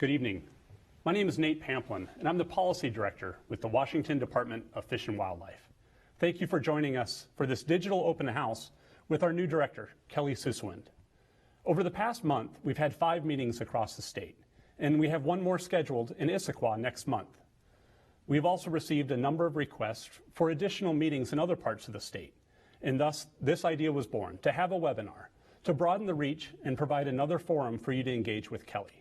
Good evening. My name is Nate Pamplin, and I'm the Policy Director with the Washington Department of Fish and Wildlife. Thank you for joining us for this digital open house with our new director, Kelly Susewind. Over the past month, we've had 5 meetings across the state, and we have one more scheduled in Issaquah next month. We've also received a number of requests for additional meetings in other parts of the state, and thus this idea was born, to have a webinar, to broaden the reach and provide another forum for you to engage with Kelly.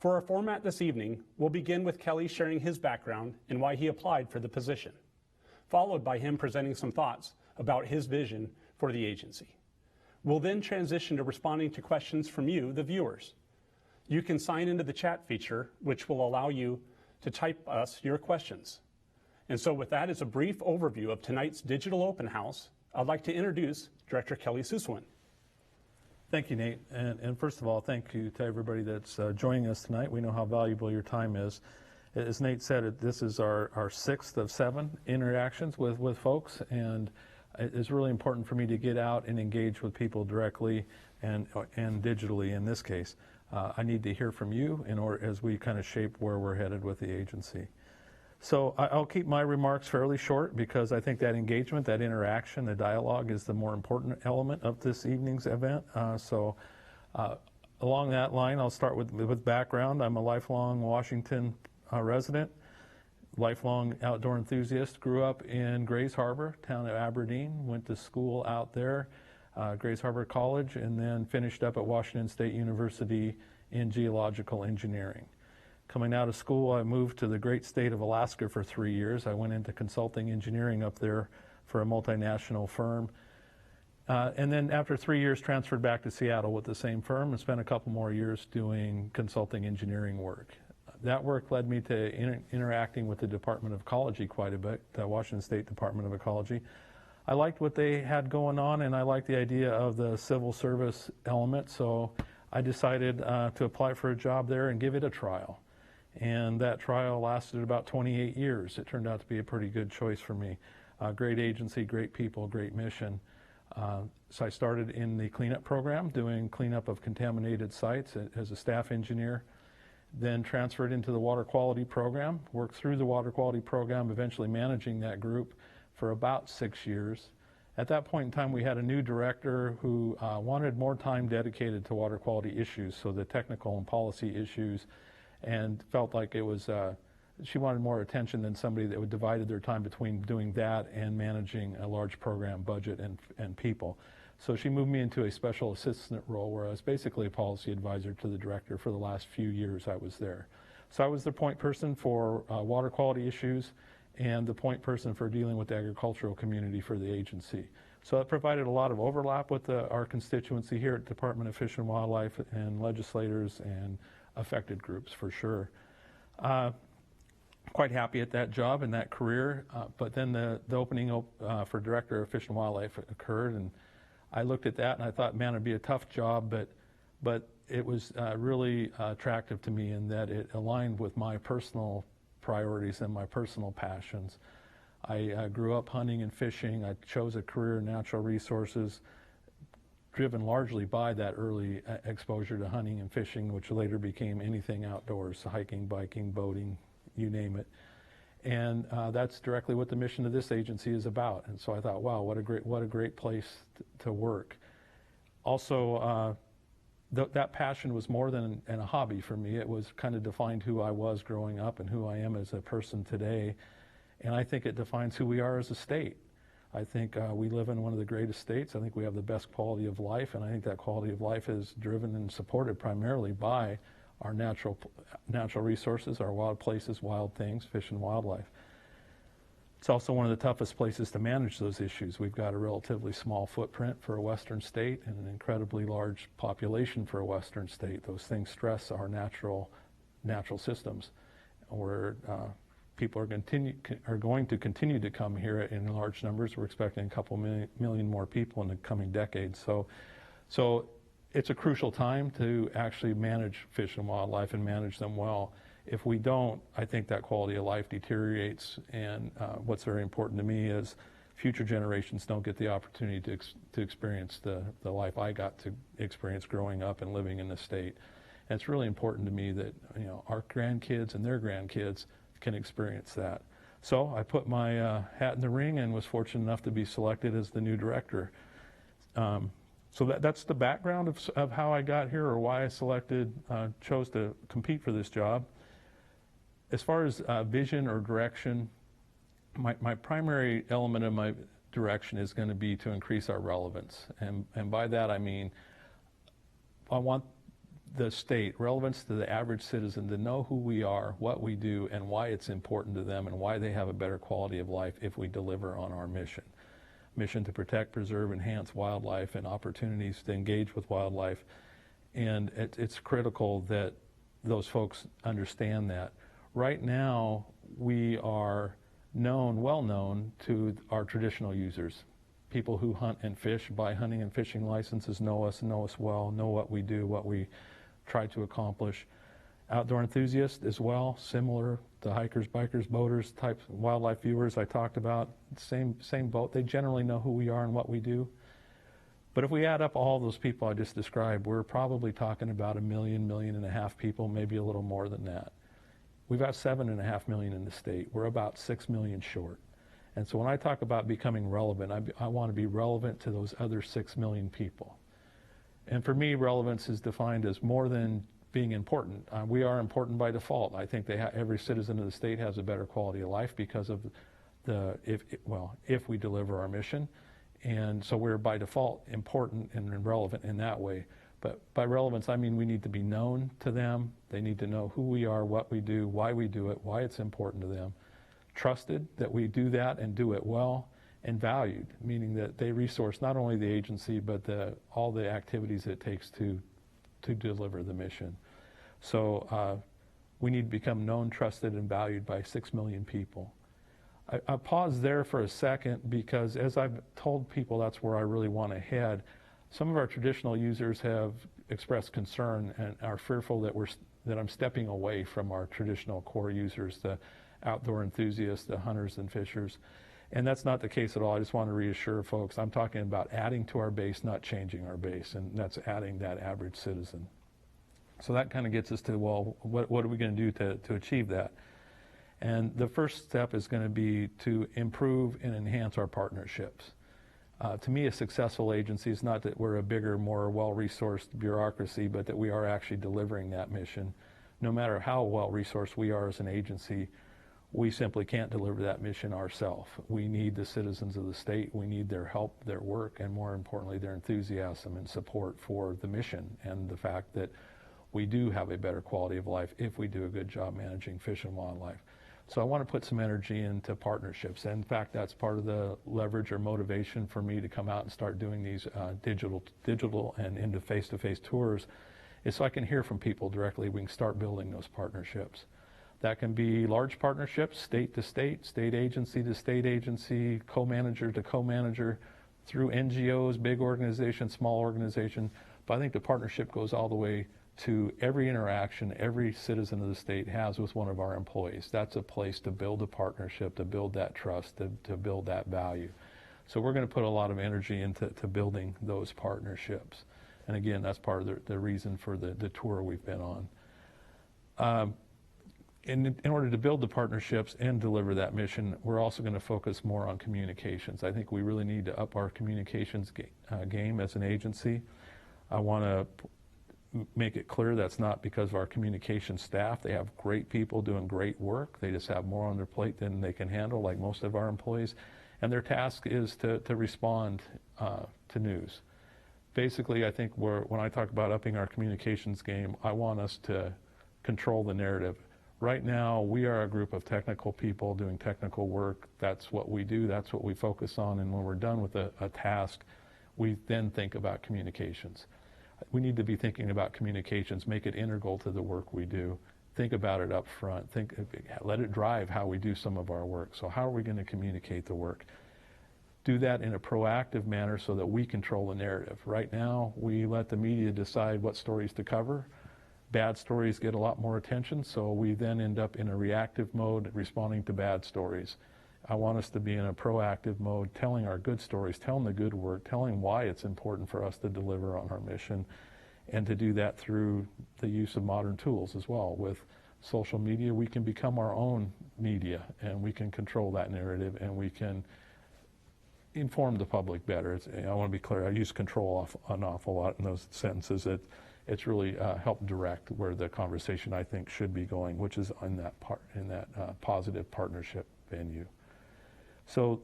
For our format this evening, we'll begin with Kelly sharing his background and why he applied for the position, followed by him presenting some thoughts about his vision for the agency. We'll then transition to responding to questions from you, the viewers. You can sign into the chat feature, which will allow you to type us your questions. And so with that as a brief overview of tonight's digital open house, I'd like to introduce Director Kelly Susewind. Thank you, Nate. And first of all, thank you to everybody that's joining us tonight. We know how valuable your time is. As Nate said, this is our 6th of 7 interactions with folks, and it's really important for me to get out and engage with people directly and digitally in this case. I need to hear from you in order as we kind of shape where we're headed with the agency. So I'll keep my remarks fairly short because I think that engagement, that interaction, the dialogue is the more important element of this evening's event. Along that line, I'll start with background. I'm a lifelong Washington resident, lifelong outdoor enthusiast. Grew up in Grays Harbor, town of Aberdeen. Went to school out there, Grays Harbor College, and then finished up at Washington State University in geological engineering. Coming out of school, I moved to the great state of Alaska for 3 years. I went into consulting engineering up there for a multinational firm. And then after 3 years, transferred back to Seattle with the same firm and spent a couple more years doing consulting engineering work. That work led me to interacting with the Department of Ecology quite a bit, the Washington State Department of Ecology. I liked what they had going on, and I liked the idea of the civil service element, so I decided to apply for a job there and give it a trial. And that trial lasted about 28 years. It turned out to be a pretty good choice for me. Great agency, great people, great mission. So I started in the cleanup program, doing cleanup of contaminated sites as a staff engineer. Then transferred into the water quality program, worked through the water quality program, eventually managing that group for about 6 years. At that point in time, we had a new director who wanted more time dedicated to water quality issues, so the technical and policy issues, and felt like it was, she wanted more attention than somebody that would divided their time between doing that and managing a large program budget and people. So she moved me into a special assistant role where I was basically a policy advisor to the director for the last few years I was there. So I was the point person for water quality issues and the point person for dealing with the agricultural community for the agency. So it provided a lot of overlap with our constituency here at Department of Fish and Wildlife and legislators and affected groups for sure. Quite happy at that job and that career, but then the opening for Director of Fish and Wildlife occurred, and I looked at that and I thought, man, it'd be a tough job, but it was really attractive to me in that it aligned with my personal priorities and my personal passions. I grew up hunting and fishing. I chose a career in natural resources, driven largely by that early exposure to hunting and fishing, which later became anything outdoors, hiking, biking, boating, you name it. And that's directly what the mission of this agency is about. And so I thought, wow, what a great place to work. Also, that passion was more than a hobby for me. It was kind of defined who I was growing up and who I am as a person today. And I think it defines who we are as a state. I think we live in one of the greatest states. I think we have the best quality of life, and I think that quality of life is driven and supported primarily by our natural resources, our wild places, wild things, fish and wildlife. It's also one of the toughest places to manage those issues. We've got a relatively small footprint for a western state and an incredibly large population for a western state. Those things stress our natural systems, where people are going to continue to come here in large numbers. We're expecting a couple million more people in the coming decades. So it's a crucial time to actually manage fish and wildlife and manage them well. If we don't, I think that quality of life deteriorates, and what's very important to me is future generations don't get the opportunity to experience the life I got to experience growing up and living in the state. And it's really important to me that, you know, our grandkids and their grandkids can experience that. So I put my hat in the ring and was fortunate enough to be selected as the new director. So that's the background of how I got here, or why I chose to compete for this job. As far as vision or direction, my primary element of my direction is going to be to increase our relevance. And by that I mean, I want the state, relevance to the average citizen, to know who we are, what we do, and why it's important to them, and why they have a better quality of life if we deliver on our mission. Mission to protect, preserve, enhance wildlife and opportunities to engage with wildlife. And it's critical that those folks understand that. Right now, we are well known to our traditional users. People who hunt and fish, buy hunting and fishing licenses, know us well, know what we do, what we try to accomplish. Outdoor enthusiasts as well, similar to hikers, bikers, boaters, types of wildlife viewers I talked about, same boat. They generally know who we are and what we do. But if we add up all those people I just described, we're probably talking about 1.5 million people, maybe a little more than that. We've got 7.5 million in the state. We're about 6 million short. And so when I talk about becoming relevant, I want to be relevant to those other 6 million people. And for me, relevance is defined as more than being important. We are important by default. I think every citizen of the state has a better quality of life because of if we deliver our mission. And so we're by default important and relevant in that way. But by relevance, I mean we need to be known to them. They need to know who we are, what we do, why we do it, why it's important to them. Trusted that we do that and do it well, and valued, meaning that they resource not only the agency, but all the activities it takes to deliver the mission. So we need to become known, trusted, and valued by 6 million people. I pause there for a second because, as I've told people, that's where I really want to head. Some of our traditional users have expressed concern and are fearful that I'm stepping away from our traditional core users, the outdoor enthusiasts, the hunters and fishers. And that's not the case at all. I just want to reassure folks, I'm talking about adding to our base, not changing our base, and that's adding that average citizen. So that kind of gets us to, well, what are we going to do to achieve that? And the first step is going to be to improve and enhance our partnerships. To me, a successful agency is not that we're a bigger, more well-resourced bureaucracy, but that we are actually delivering that mission. No matter how well-resourced we are as an agency, we simply can't deliver that mission ourselves. We need the citizens of the state. We need their help, their work, and more importantly, their enthusiasm and support for the mission and the fact that we do have a better quality of life if we do a good job managing fish and wildlife. So I want to put some energy into partnerships. And in fact, that's part of the leverage or motivation for me to come out and start doing these digital and into face-to-face tours, is so I can hear from people directly. We can start building those partnerships. That can be large partnerships, state to state, state agency to state agency, co-manager to co-manager, through NGOs, big organizations, small organizations. But I think the partnership goes all the way to every interaction every citizen of the state has with one of our employees. That's a place to build a partnership, to build that trust, to build that value. So we're going to put a lot of energy into building those partnerships. And again, that's part of the reason for the tour we've been on. In order to build the partnerships and deliver that mission, we're also going to focus more on communications. I think we really need to up our communications game as an agency. I want to make it clear that's not because of our communication staff. They have great people doing great work. They just have more on their plate than they can handle, like most of our employees. And their task is to respond to news. Basically, I think when I talk about upping our communications game, I want us to control the narrative. Right now, we are a group of technical people doing technical work. That's what we do. That's what we focus on. And when we're done with a task, we then think about communications. We need to be thinking about communications, make it integral to the work we do. Think about it up front. Let it drive how we do some of our work. So how are we going to communicate the work? Do that in a proactive manner so that we control the narrative. Right now, we let the media decide what stories to cover. Bad stories get a lot more attention, so we then end up in a reactive mode responding to bad stories. I want us to be in a proactive mode, telling our good stories, telling the good work, telling why it's important for us to deliver on our mission, and to do that through the use of modern tools as well. With social media, we can become our own media, and we can control that narrative, and we can inform the public better. I want to be clear, I use control an awful lot in those sentences. It's really helped direct where the conversation, I think, should be going, which is in that positive partnership venue. So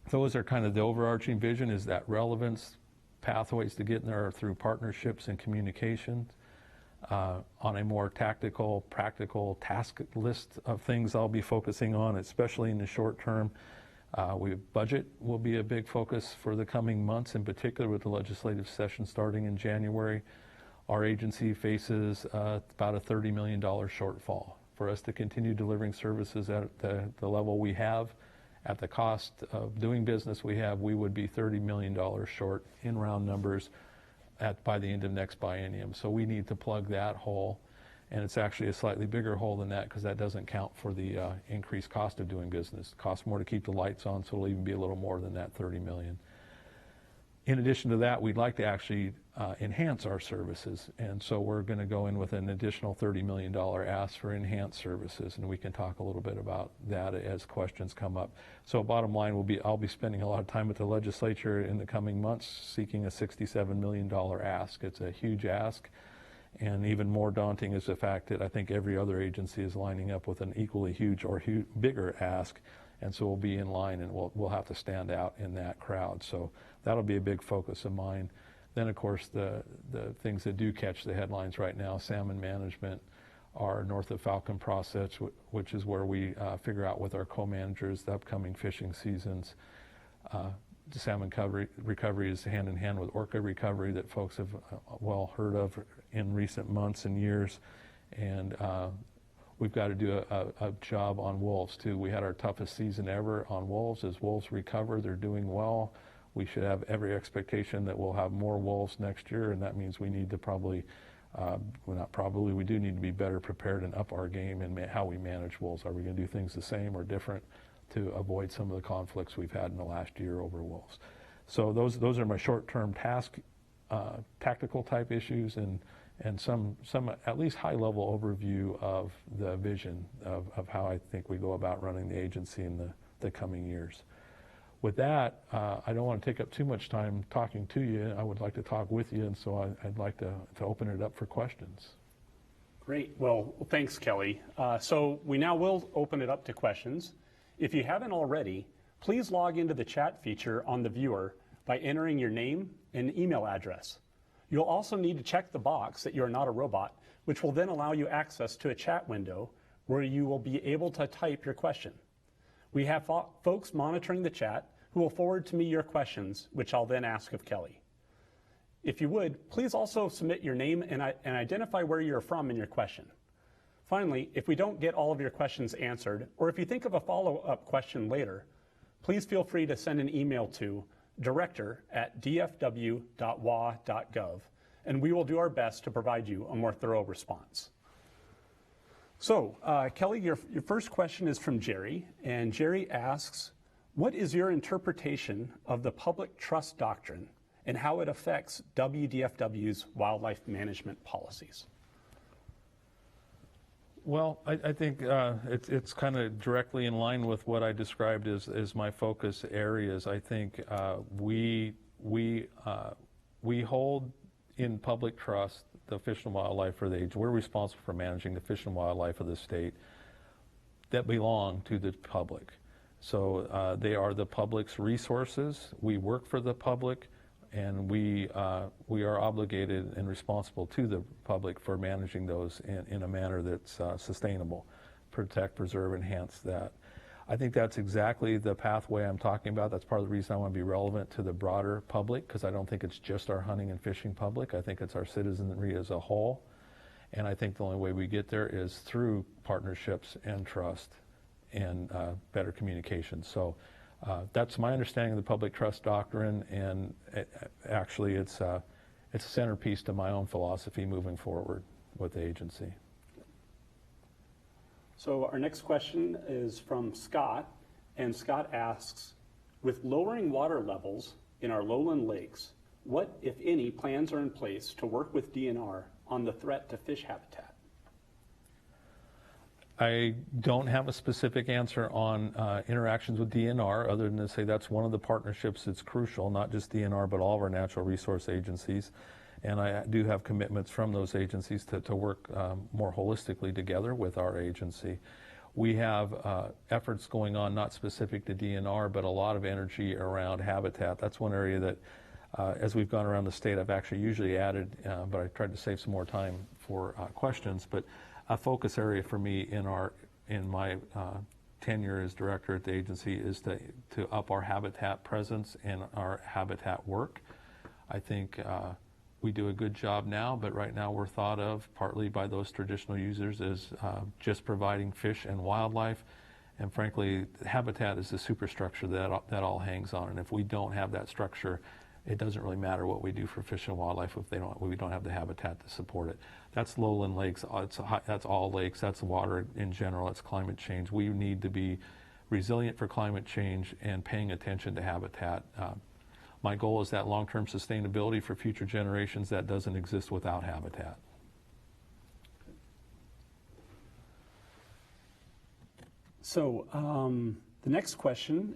those are kind of the overarching vision, is that relevance, pathways to get in there through partnerships and communications. On a more tactical, practical task list of things I'll be focusing on, especially in the short term. Budget will be a big focus for the coming months, in particular with the legislative session starting in January. Our agency faces about a $30 million shortfall. For us to continue delivering services at the level we have, at the cost of doing business we have, we would be $30 million short in round numbers by the end of next biennium. So we need to plug that hole. And it's actually a slightly bigger hole than that, because that doesn't count for the increased cost of doing business. It costs more to keep the lights on, so it'll even be a little more than that 30 million. In addition to that, we'd like to actually enhance our services. And so we're going to go in with an additional $30 million ask for enhanced services. And we can talk a little bit about that as questions come up. So bottom line will be, I'll be spending a lot of time with the legislature in the coming months seeking a $67 million ask. It's a huge ask. And even more daunting is the fact that I think every other agency is lining up with an equally huge or bigger ask. And so we'll be in line, and we'll have to stand out in that crowd. So that'll be a big focus of mine. Then, of course, the things that do catch the headlines right now, salmon management, our North of Falcon process, which is where we figure out with our co-managers the upcoming fishing seasons. The salmon recovery is hand in hand with orca recovery that folks have well heard of in recent months and years. And we've got to do a job on wolves too. We had our toughest season ever on wolves. As wolves recover, they're doing well. We should have every expectation that we'll have more wolves next year, and that means we need to probably, we do need to be better prepared and up our game in how we manage wolves. Are we going to do things the same or different to avoid some of the conflicts we've had in the last year over wolves? So those are my short-term tactical type issues, and some at least high-level overview of the vision of how I think we go about running the agency in the coming years. With that, I don't want to take up too much time talking to you. I would like to talk with you, and so I'd like to open it up for questions. Great. Well, thanks, Kelly. So we now will open it up to questions. If you haven't already, please log into the chat feature on the viewer by entering your name and email address. You'll also need to check the box that you are not a robot, which will then allow you access to a chat window where you will be able to type your question. We have folks monitoring the chat who will forward to me your questions, which I'll then ask of Kelly. If you would, please also submit your name and identify where you're from in your question. Finally, if we don't get all of your questions answered, or if you think of a follow-up question later, please feel free to send an email to director@dfw.wa.gov, and we will do our best to provide you a more thorough response. So, Kelly, your first question is from Jerry, and Jerry asks, what is your interpretation of the public trust doctrine and how it affects WDFW's wildlife management policies? Well, I think it's kind of directly in line with what I described as my focus areas. I think we hold in public trust the fish and wildlife for the age. We're responsible for managing the fish and wildlife of the state that belong to the public. So they are the public's resources. We work for the public, and we are obligated and responsible to the public for managing those in a manner that's sustainable, protect, preserve, enhance that. I think that's exactly the pathway I'm talking about. That's part of the reason I want to be relevant to the broader public, because I don't think it's just our hunting and fishing public. I think it's our citizenry as a whole. And I think the only way we get there is through partnerships and trust and better communication. So that's my understanding of the public trust doctrine, and actually it's a centerpiece to my own philosophy moving forward with the agency. So our next question is from Scott, and Scott asks, with lowering water levels in our lowland lakes, What, if any, plans are in place to work with DNR on the threat to fish habitat? I don't have a specific answer on interactions with DNR, other than to say that's one of the partnerships that's crucial, not just DNR, but all of our natural resource agencies. And I do have commitments from those agencies to work more holistically together with our agency. We have efforts going on, not specific to DNR, but a lot of energy around habitat. That's one area that, as we've gone around the state, I've actually usually added, but I tried to save some more time for questions. But a focus area for me in my tenure as director at the agency is to up our habitat presence and our habitat work. I think we do a good job now, but right now we're thought of partly by those traditional users as just providing fish and wildlife. And frankly, habitat is the superstructure that all hangs on. And if we don't have that structure, it doesn't really matter what we do for fish and wildlife if we don't have the habitat to support it. That's lowland lakes, that's all lakes, that's water in general, it's climate change. We need to be resilient for climate change and paying attention to habitat. My goal is that long-term sustainability for future generations that doesn't exist without habitat. So the next question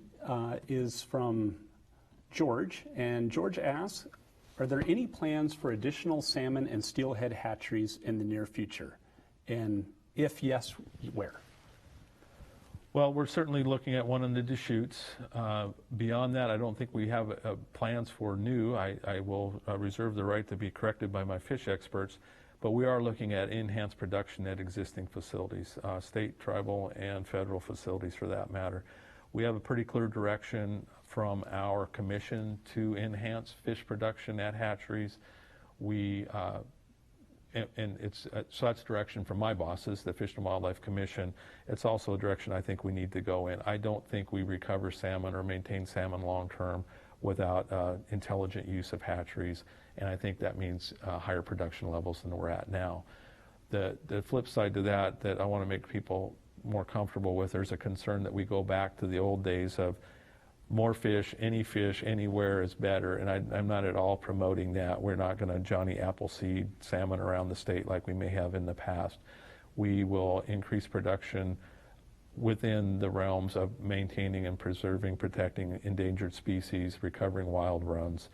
is from George, and George asks, are there any plans for additional salmon and steelhead hatcheries in the near future? And if yes, where? Well, we're certainly looking at one in the Deschutes. Beyond that, I don't think we have plans for new. I will reserve the right to be corrected by my fish experts, but we are looking at enhanced production at existing facilities, state, tribal, and federal facilities for that matter. We have a pretty clear direction from our commission to enhance fish production at hatcheries. So that's direction from my bosses, the Fish and Wildlife Commission. It's also a direction I think we need to go in. I don't think we recover salmon or maintain salmon long term without intelligent use of hatcheries, and I think that means higher production levels than we're at now. The flip side to that I want to make people more comfortable with, there's a concern that we go back to the old days of more fish anywhere is better, and I'm not at all promoting that. We're not going to Johnny Appleseed salmon around the state like we may have in the past. We will increase production within the realms of maintaining and preserving, protecting endangered species, recovering wild runs.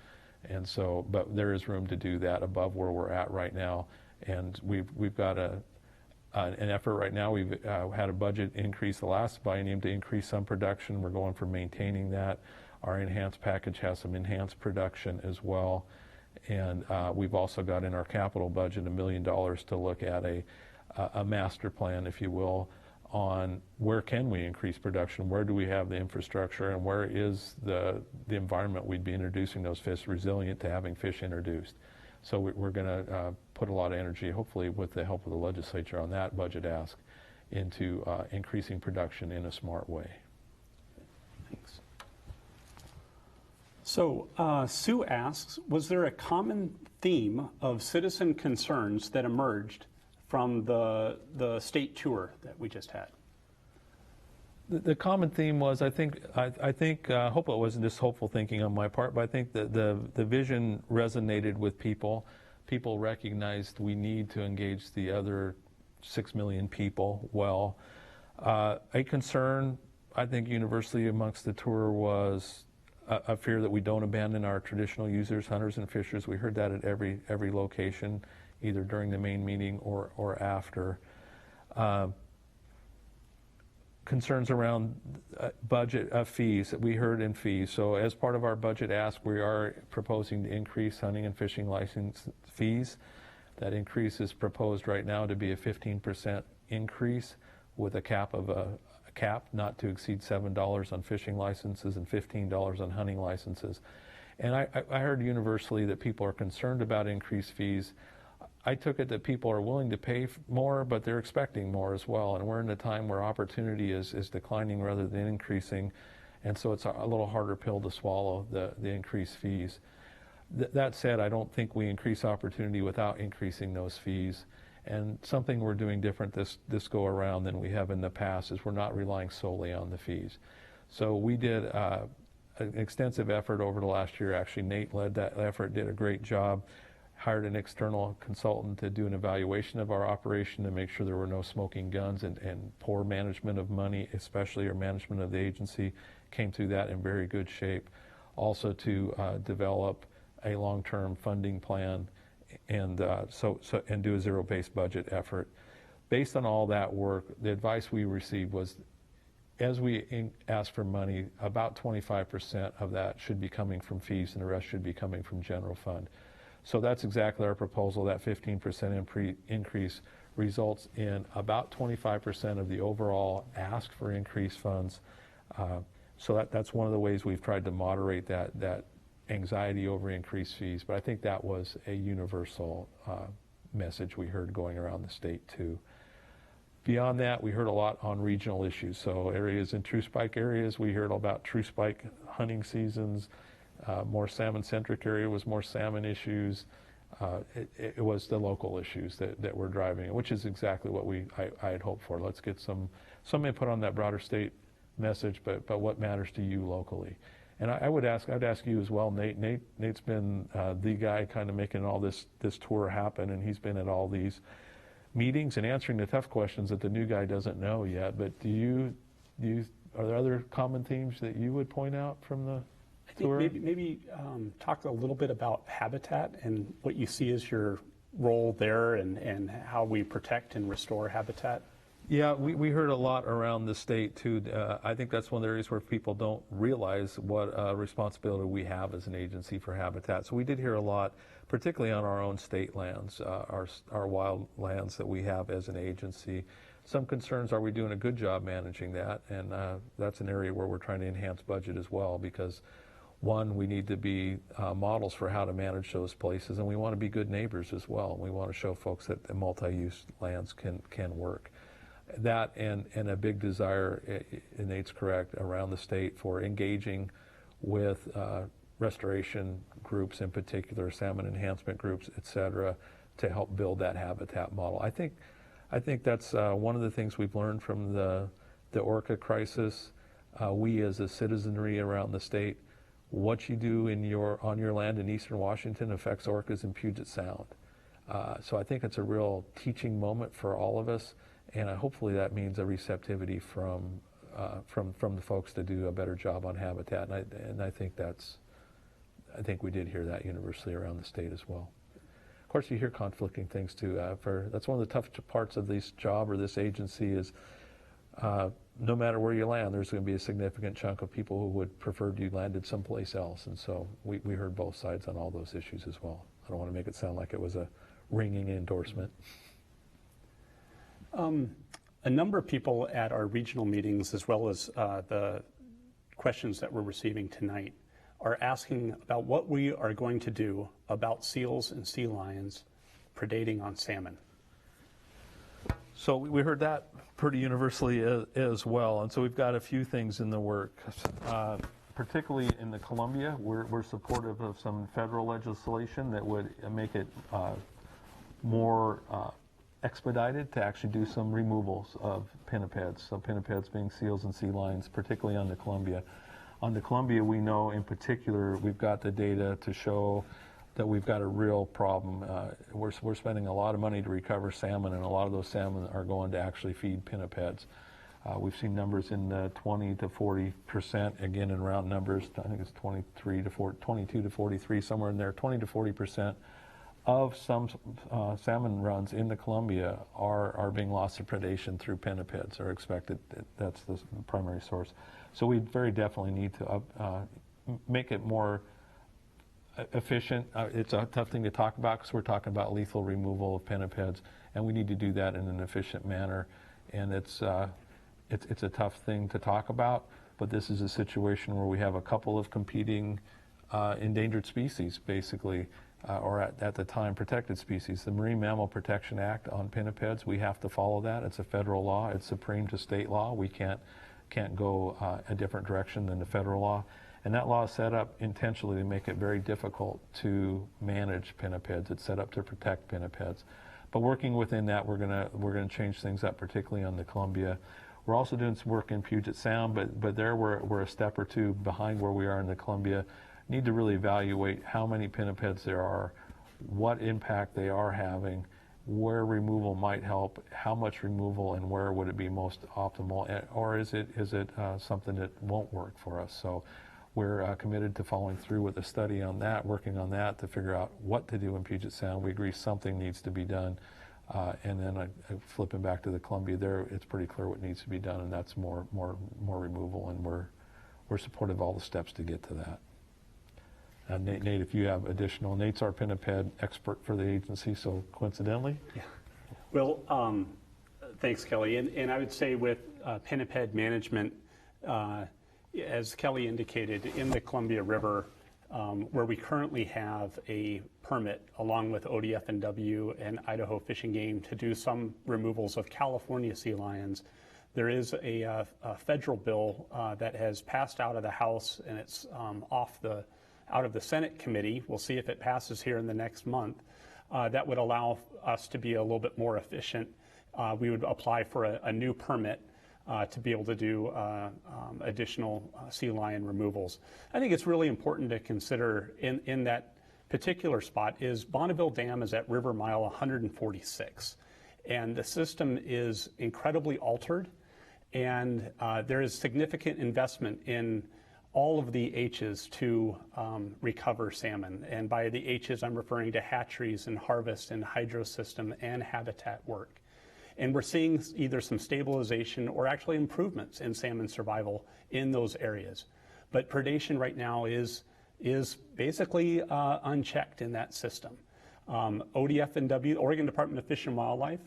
And so, but there is room to do that above where we're at right now. And we've got an effort right now. We've had a budget increase the last biennium to increase some production. We're going for maintaining that. Our enhanced package has some enhanced production as well. And we've also got in our capital budget $1 million to look at a master plan, if you will, on where can we increase production, where do we have the infrastructure, and where is the environment we'd be introducing those fish resilient to having fish introduced. So we're going to put a lot of energy, hopefully with the help of the legislature on that budget ask, into increasing production in a smart way. Thanks. So Sue asks, was there a common theme of citizen concerns that emerged from the state tour that we just had? The common theme was, I hope it wasn't just hopeful thinking on my part, but I think that the vision resonated with people. People recognized we need to engage the other 6 million people well. A concern, I think, universally amongst the tour was a fear that we don't abandon our traditional users, hunters and fishers. We heard that at every location, either during the main meeting or after. Concerns around budget fees that we heard in fees. So as part of our budget ask, we are proposing to increase hunting and fishing license fees. That increase is proposed right now to be a 15% increase with a cap not to exceed $7 on fishing licenses and $15 on hunting licenses. And I heard universally that people are concerned about increased fees. I took it that people are willing to pay more, but they're expecting more as well. And we're in a time where opportunity is declining rather than increasing. And so it's a little harder pill to swallow, the increased fees. That said, I don't think we increase opportunity without increasing those fees. And something we're doing different this go around than we have in the past is we're not relying solely on the fees. So we did an extensive effort over the last year. Actually, Nate led that effort, did a great job, hired an external consultant to do an evaluation of our operation to make sure there were no smoking guns, and poor management of money, especially, or management of the agency, came through that in very good shape. Also to develop a long-term funding plan and and do a zero-based budget effort. Based on all that work, the advice we received was, as we ask for money, about 25% of that should be coming from fees and the rest should be coming from general fund. So that's exactly our proposal. That 15% increase results in about 25% of the overall ask for increased funds. So that's one of the ways we've tried to moderate that anxiety over increased fees. But I think that was a universal message we heard going around the state too. Beyond that, we heard a lot on regional issues. So areas in true spike areas, we heard about true spike hunting seasons. More salmon-centric area was more salmon issues. It was the local issues that were driving it, which is exactly what I had hoped for. Let's get some input on that broader state message, but what matters to you locally. And I'd ask you as well, Nate. Nate's been the guy kind of making all this tour happen, and he's been at all these meetings and answering the tough questions that the new guy doesn't know yet. But are there other common themes that you would point out from the tour? I think maybe talk a little bit about habitat and what you see as your role there, and how we protect and restore habitat. Yeah, we heard a lot around the state too. I think that's one of the areas where people don't realize what responsibility we have as an agency for habitat. So we did hear a lot, particularly on our own state lands, our wild lands that we have as an agency. Some concerns, are we doing a good job managing that? And that's an area where we're trying to enhance budget as well, because one, we need to be models for how to manage those places, and we want to be good neighbors as well. We want to show folks that the multi-use lands can work. That and a big desire, and Nate's correct, around the state for engaging with restoration groups, in particular salmon enhancement groups, et cetera, to help build that habitat model. I think that's one of the things we've learned from the orca crisis. We as a citizenry around the state, what you do on your land in eastern Washington affects orcas in Puget Sound. So I think it's a real teaching moment for all of us. And hopefully that means a receptivity from the folks to do a better job on habitat. And I think we did hear that universally around the state as well. Of course, you hear conflicting things too. That's one of the tough parts of this job or this agency is no matter where you land, there's going to be a significant chunk of people who would prefer you landed someplace else. And so we heard both sides on all those issues as well. I don't want to make it sound like it was a ringing endorsement. A number of people at our regional meetings, as well as the questions that we're receiving tonight, are asking about what we are going to do about seals and sea lions predating on salmon. So we heard that pretty universally as well. And so we've got a few things in the works. Particularly in the Columbia, we're supportive of some federal legislation that would make it more expedited to actually do some removals of pinnipeds. So pinnipeds being seals and sea lions, particularly on the Columbia. On the Columbia, we know in particular we've got the data to show that we've got a real problem. We're spending a lot of money to recover salmon, and a lot of those salmon are going to actually feed pinnipeds. We've seen numbers in the 20 to 40%, again in round numbers. I think it's 22 to 43, somewhere in there. 20 to 40% of some salmon runs in the Columbia are being lost to predation through pinnipeds, or expected. That's the primary source. So we very definitely need to make it more efficient. It's a tough thing to talk about because we're talking about lethal removal of pinnipeds, and we need to do that in an efficient manner. And it's a tough thing to talk about, but this is a situation where we have a couple of competing endangered species, basically, or at the time protected species. The Marine Mammal Protection Act on pinnipeds, we have to follow that. It's a federal law. It's supreme to state law. We can't go a different direction than the federal law. And that law is set up intentionally to make it very difficult to manage pinnipeds. It's set up to protect pinnipeds. But working within that, we're gonna change things up, particularly on the Columbia. We're also doing some work in Puget Sound, but there we're a step or two behind where we are in the Columbia. Need to really evaluate how many pinnipeds there are, what impact they are having, where removal might help, how much removal, and where would it be most optimal, or is it something that won't work for us? So we're committed to following through with a study on that, working on that to figure out what to do in Puget Sound. We agree something needs to be done, and then flipping back to the Columbia, there it's pretty clear what needs to be done, and that's more removal, and we're supportive of all the steps to get to that. Nate, if you have additional, Nate's our pinniped expert for the agency, so coincidentally. Yeah. Well, thanks, Kelly. And I would say with Pinniped Management, as Kelly indicated, in the Columbia River, where we currently have a permit along with ODFW and Idaho Fish and Game to do some removals of California sea lions, there is a federal bill that has passed out of the House, and it's out of the Senate committee. We'll see if it passes here in the next month. That would allow us to be a little bit more efficient. We would apply for a new permit to be able to do additional sea lion removals. I think it's really important to consider in that particular spot is Bonneville Dam is at river mile 146. And the system is incredibly altered, and there is significant investment in all of the H's to recover salmon. And by the H's, I'm referring to hatcheries and harvest and hydro system and habitat work. And we're seeing either some stabilization or actually improvements in salmon survival in those areas. But predation right now is basically unchecked in that system. ODFW, Oregon Department of Fish and Wildlife,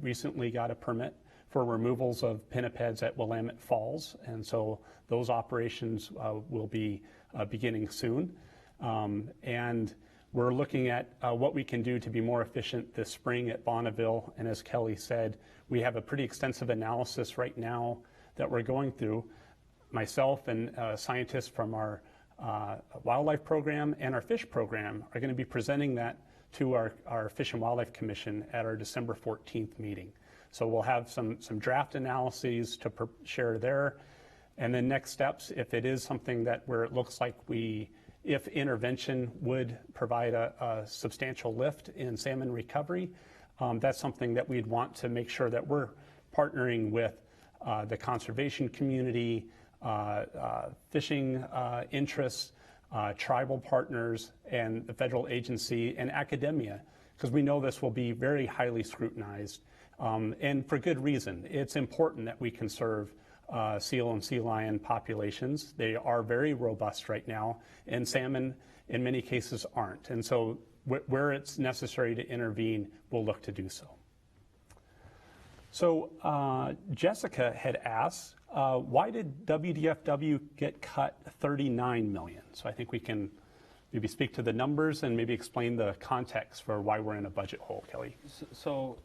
recently got a permit for removals of pinnipeds at Willamette Falls, and so those operations will be beginning soon. And we're looking at what we can do to be more efficient this spring at Bonneville, and as Kelly said, we have a pretty extensive analysis right now that we're going through. Myself and scientists from our wildlife program and our fish program are going to be presenting that to our Fish and Wildlife Commission at our December 14th meeting. So we'll have some draft analyses to share there. And then next steps, if it is something that where it looks like if intervention would provide a substantial lift in salmon recovery, that's something that we'd want to make sure that we're partnering with the conservation community, fishing interests, tribal partners, and the federal agency and academia, because we know this will be very highly scrutinized. And for good reason. It's important that we conserve seal and sea lion populations. They are very robust right now, and salmon in many cases aren't. And so where it's necessary to intervene, we'll look to do so. So Jessica had asked, why did WDFW get cut $39 million? So I think we can maybe speak to the numbers and maybe explain the context for why we're in a budget hole, Kelly. So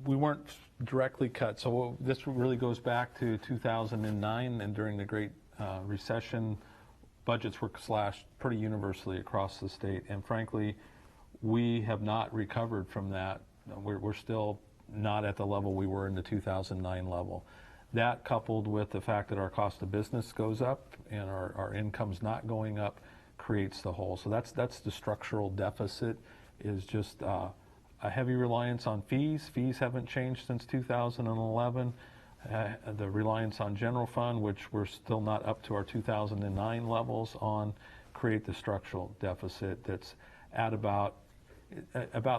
we weren't directly cut. So this really goes back to 2009, and during the Great Recession, budgets were slashed pretty universally across the state. And frankly, we have not recovered from that. We're still not at the level we were in the 2009 level. That, coupled with the fact that our cost of business goes up and our income's not going up, creates the hole. So that's the structural deficit, is just a heavy reliance on fees. Fees haven't changed since 2011. The reliance on general fund, which we're still not up to our 2009 levels on, create the structural deficit that's at about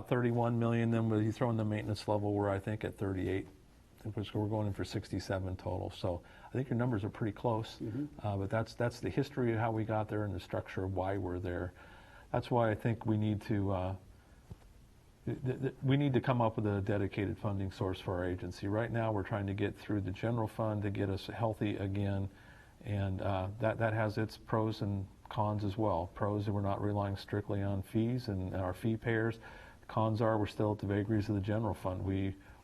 31 million. Then when you throw in the maintenance level, we're I think at 38. We're going in for 67 total. So I think your numbers are pretty close. Mm-hmm. But that's the history of how we got there and the structure of why we're there. That's why I think we need to come up with a dedicated funding source for our agency. Right now we're trying to get through the general fund to get us healthy again, and that has its pros and cons as well. Pros, we're not relying strictly on fees and our fee payers. Cons are we're still at the vagaries of the general fund.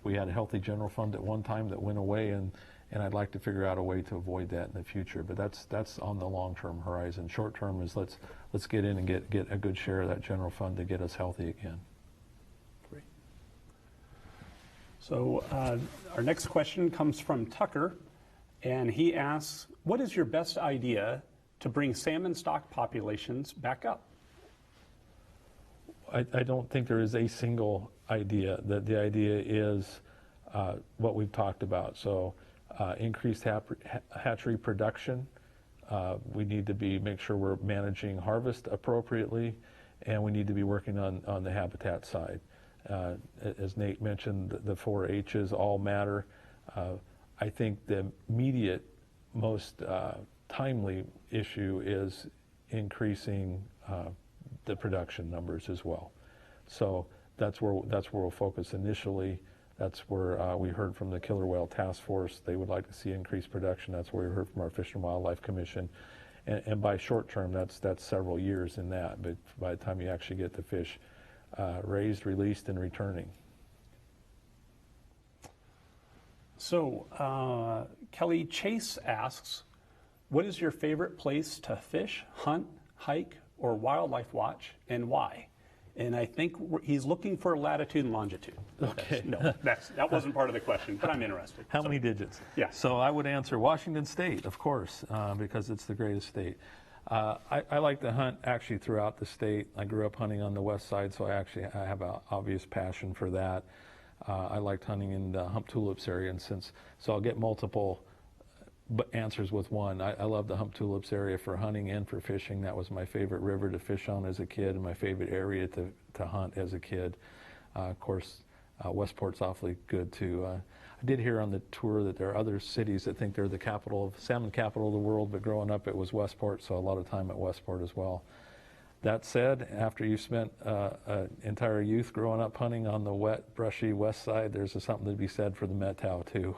We had a healthy general fund at one time that went away, and I'd like to figure out a way to avoid that in the future. But that's on the long-term horizon. Short-term is let's get in and get a good share of that general fund to get us healthy again. So our next question comes from Tucker, and he asks, what is your best idea to bring salmon stock populations back up? I don't think there is a single idea. The idea is what we've talked about. So increased hatchery production. We need to make sure we're managing harvest appropriately, and we need to be working on the habitat side. As Nate mentioned, the 4 H's all matter. I think the immediate, most timely issue is increasing the production numbers as well. So that's where we'll focus initially. That's where we heard from the Killer Whale Task Force. They would like to see increased production. That's where we heard from our Fish and Wildlife Commission. And by short term, that's several years in that. But by the time you actually get the fish raised, released, and returning. So Kelly Chase asks, what is your favorite place to fish, hunt, hike, or wildlife watch, and why? And I think he's looking for latitude and longitude. Okay. That wasn't part of the question, but I'm interested. How many digits? Yeah. So I would answer Washington State, of course, because it's the greatest state. I like to hunt actually throughout the state. I grew up hunting on the west side, so I have an obvious passion for that. I liked hunting in the Hump Tulips area, and so I'll get multiple answers with one. I love the Hump Tulips area for hunting and for fishing. That was my favorite river to fish on as a kid, and my favorite area to hunt as a kid. Of course, Westport's awfully good too. I did hear on the tour that there are other cities that think they're the salmon capital of the world, but growing up it was Westport, so a lot of time at Westport as well. That said, after you've spent an entire youth growing up hunting on the wet, brushy west side, there's something to be said for the Methow too.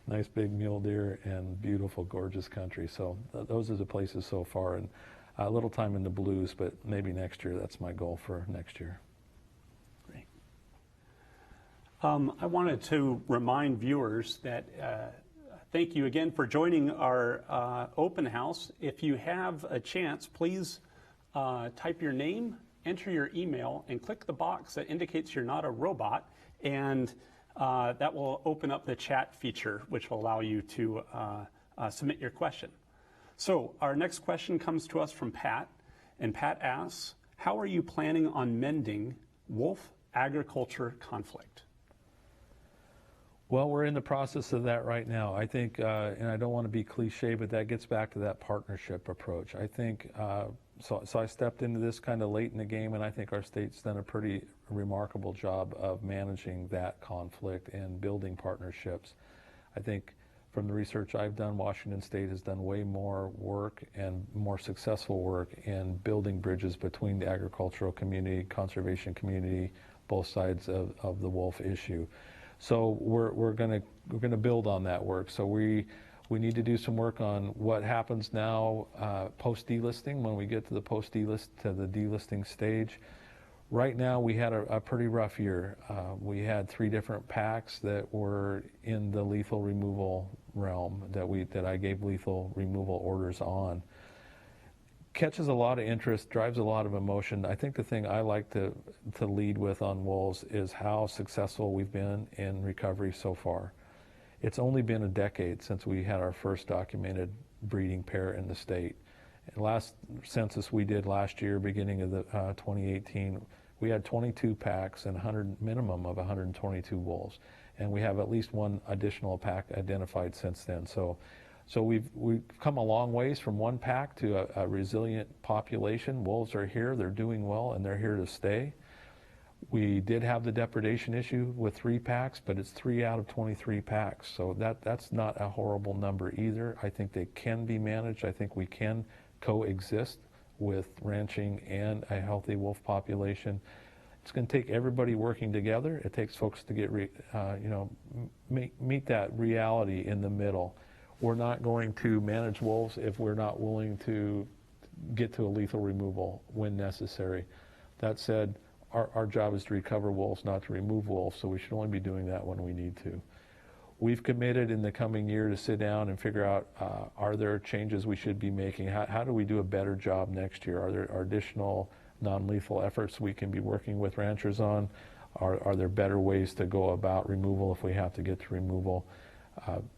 Nice big mule deer and beautiful, gorgeous country. So those are the places so far, and a little time in the blues, but maybe next year. That's my goal for next year. Great. I wanted to remind viewers that thank you again for joining our open house. If you have a chance, please type your name, enter your email, and click the box that indicates you're not a robot, and that will open up the chat feature, which will allow you to submit your question. So our next question comes to us from Pat, and Pat asks, how are you planning on mending wolf agriculture conflict? Well, we're in the process of that right now. I think, and I don't want to be cliche, but that gets back to that partnership approach. I think, so I stepped into this kind of late in the game, and I think our state's done a pretty remarkable job of managing that conflict and building partnerships. I think from the research I've done, Washington State has done way more work and more successful work in building bridges between the agricultural community, conservation community, both sides of the wolf issue. So we're going to build on that work. So we need to do some work on what happens now post delisting, when we get to the post delist to the delisting stage. Right now we had a pretty rough year. We had 3 different packs that were in the lethal removal realm that I gave lethal removal orders on. Catches a lot of interest, drives a lot of emotion. I think the thing I like to lead with on wolves is how successful we've been in recovery so far. It's only been a decade since we had our first documented breeding pair in the state. Last census we did last year, beginning of the 2018, we had 22 packs and minimum of 122 wolves, and we have at least 1 additional pack identified since then. So we've come a long ways from 1 pack to a resilient population. Wolves are here, they're doing well, and they're here to stay. We did have the depredation issue with 3 packs, but it's 3 out of 23 packs. So that's not a horrible number either. I think they can be managed. I think we can coexist with ranching and a healthy wolf population. It's going to take everybody working together. It takes folks to get, meet that reality in the middle. We're not going to manage wolves if we're not willing to get to a lethal removal when necessary. That said, our job is to recover wolves, not to remove wolves, so we should only be doing that when we need to. We've committed in the coming year to sit down and figure out, are there changes we should be making? How do we do a better job next year? Are there additional non-lethal efforts we can be working with ranchers on? Are there better ways to go about removal if we have to get to removal?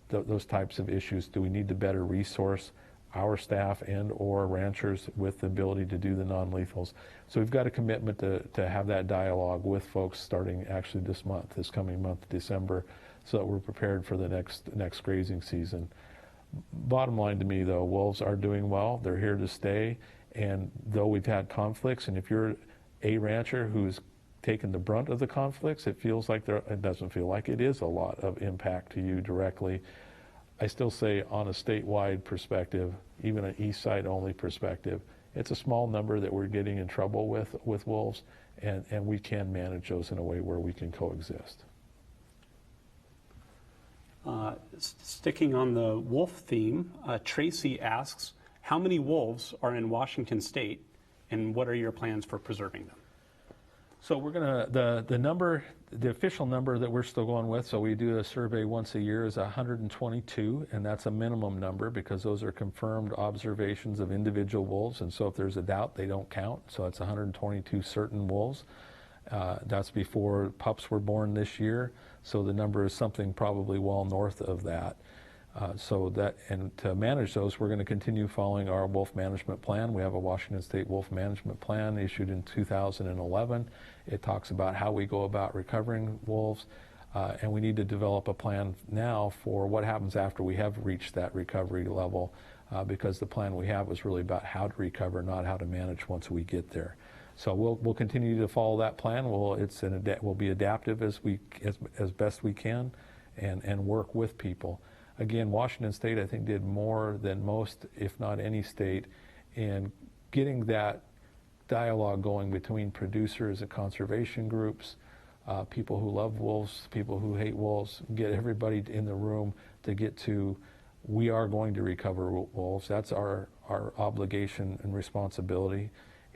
Those types of issues. Do we need to better resource our staff and or ranchers with the ability to do the non-lethals? So we've got a commitment to have that dialogue with folks starting actually this coming month, December, so that we're prepared for the next grazing season. Bottom line to me though, wolves are doing well. They're here to stay. And though we've had conflicts, and if you're a rancher who's taken the brunt of the conflicts, it feels like it doesn't feel like it is a lot of impact to you directly. I still say on a statewide perspective, even an east side only perspective, it's a small number that we're getting in trouble with wolves, and we can manage those in a way where we can coexist. Sticking on the wolf theme, Tracy asks, how many wolves are in Washington state, and what are your plans for preserving them? So we're gonna, the official number that we're still going with, so we do a survey once a year, is 122, and that's a minimum number because those are confirmed observations of individual wolves, and so if there's a doubt, they don't count. So it's 122 certain wolves. That's before pups were born this year, so the number is something probably well north of that. And to manage those, we're going to continue following our wolf management plan. We have a Washington State Wolf Management Plan issued in 2011. It talks about how we go about recovering wolves, and we need to develop a plan now for what happens after we have reached that recovery level, because the plan we have was really about how to recover, not how to manage once we get there. So we'll continue to follow that plan. We'll be adaptive as best we can, and work with people. Again, Washington State, I think, did more than most, if not any state, in getting that dialogue going between producers and conservation groups, people who love wolves, people who hate wolves, get everybody in the room to get to, we are going to recover wolves. That's our obligation and responsibility.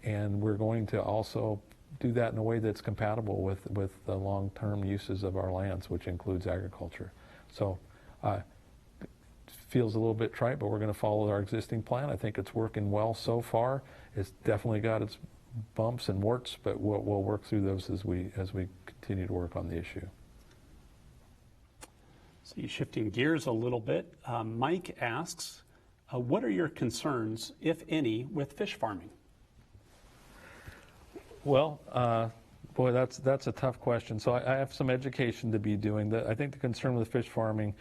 And we're going to also do that in a way that's compatible with the long-term uses of our lands, which includes agriculture. So, feels a little bit trite, but we're going to follow our existing plan. I think it's working well so far. It's definitely got its bumps and warts, but we'll work through those as we continue to work on the issue. So you're shifting gears a little bit. Mike asks, what are your concerns, if any, with fish farming? Well, boy, that's a tough question. So I have some education to be doing. I think the concern with fish farming,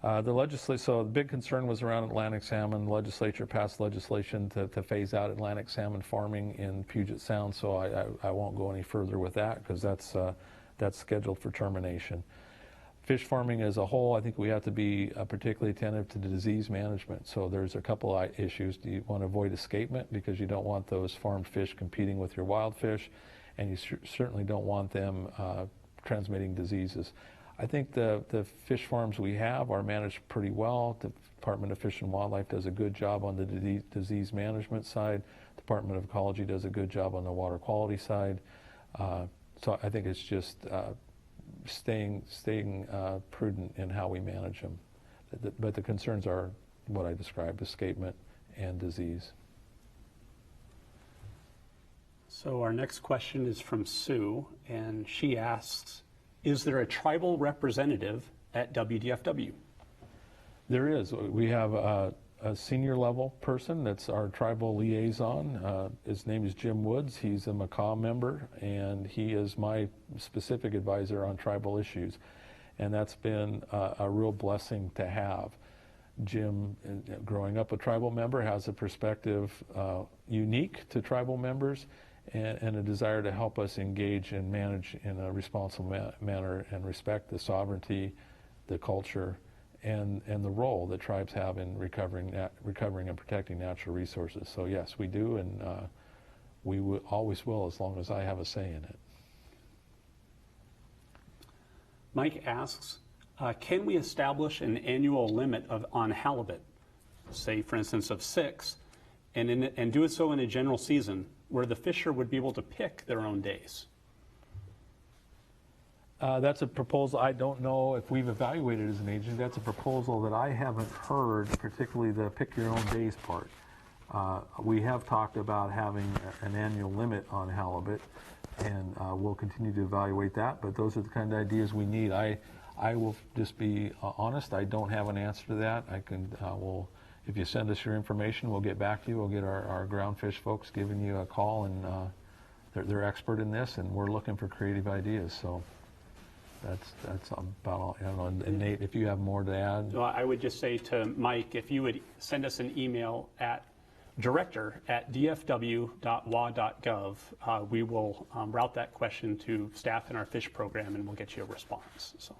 so the big concern was around Atlantic salmon. The legislature passed legislation to phase out Atlantic salmon farming in Puget Sound, so I won't go any further with that because that's scheduled for termination. Fish farming as a whole, I think we have to be particularly attentive to the disease management. So there's a couple of issues. Do you want to avoid escapement because you don't want those farmed fish competing with your wild fish, and you certainly don't want them transmitting diseases. I think the fish farms we have are managed pretty well. The Department of Fish and Wildlife does a good job on the disease management side. Department of Ecology does a good job on the water quality side. So I think it's just staying prudent in how we manage them. But the concerns are what I described, escapement and disease. So our next question is from Sue, and she asks, is there a tribal representative at WDFW? There is. We have a senior level person that's our tribal liaison. His name is Jim Woods. He's a Macaw member, and he is my specific advisor on tribal issues. And that's been a real blessing to have. Jim, growing up a tribal member, has a perspective unique to tribal members, and a desire to help us engage and manage in a responsible manner and respect the sovereignty, the culture, and the role that tribes have in recovering and protecting natural resources. So yes, we do, and we always will as long as I have a say in it. Mike asks, can we establish an annual limit on halibut, say for instance of 6, and do it so in a general season where the fisher would be able to pick their own days? That's a proposal. I don't know if we've evaluated as an agency. That's a proposal that I haven't heard, particularly the pick your own days part. We have talked about having an annual limit on halibut. and we'll continue to evaluate that. But those are the kind of ideas we need. I will just be honest. I don't have an answer to that. I can. If you send us your information, we'll get back to you. We'll get our groundfish folks giving you a call, and they're expert in this, and we're looking for creative ideas. So that's about all. I don't know. And Nate, if you have more to add. Well, I would just say to Mike, if you would send us an email at director@dfw.wa.gov, we will route that question to staff in our fish program, and we'll get you a response. So,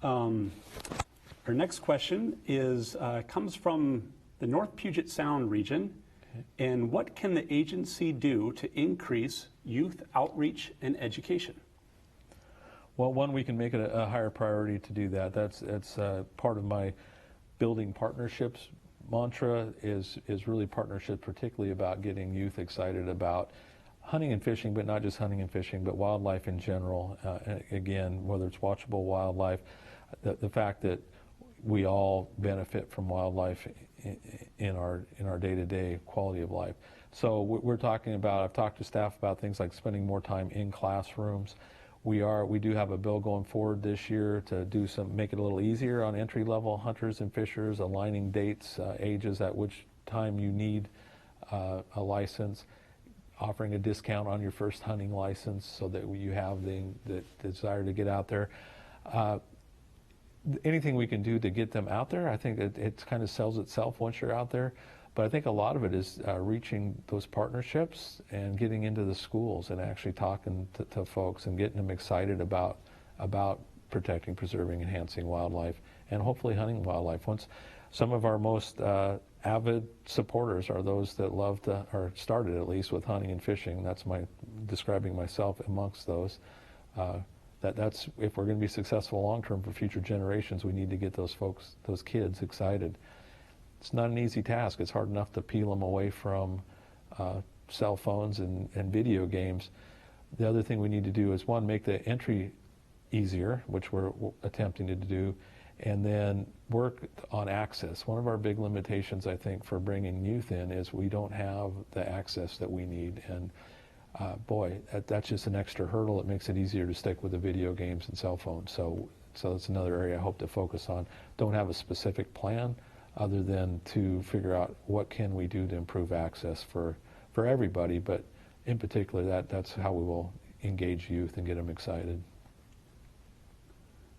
our next question comes from the North Puget Sound region. Okay. And what can the agency do to increase youth outreach and education? Well, one, we can make it a higher priority to do that. That's part of my building partnerships mantra is really partnership, particularly about getting youth excited about hunting and fishing, but not just hunting and fishing, but wildlife in general. Again, whether it's watchable wildlife, the fact that we all benefit from wildlife in our day-to-day quality of life. So we're talking about, I've talked to staff about things like spending more time in classrooms. We do have a bill going forward this year to make it a little easier on entry-level hunters and fishers, aligning dates, ages at which time you need a license, offering a discount on your first hunting license so that you have the desire to get out there. Anything we can do to get them out there, I think it kind of sells itself once you're out there. But I think a lot of it is reaching those partnerships and getting into the schools and actually talking to folks and getting them excited about protecting, preserving, enhancing wildlife, and hopefully hunting wildlife. Some of our most avid supporters are those that love to, or started at least with hunting and fishing. That's describing myself amongst those. That's if we're going to be successful long term for future generations, we need to get those kids excited. It's not an easy task. It's hard enough to peel them away from cell phones and video games. The other thing we need to do is, one, make the entry easier, which we're attempting to do, and then work on access. One of our big limitations, I think, for bringing youth in is we don't have the access that we need. And boy, that's just an extra hurdle. It makes it easier to stick with the video games and cell phones. So that's another area I hope to focus on. Don't have a specific plan other than to figure out what can we do to improve access for everybody, but in particular, that's how we will engage youth and get them excited.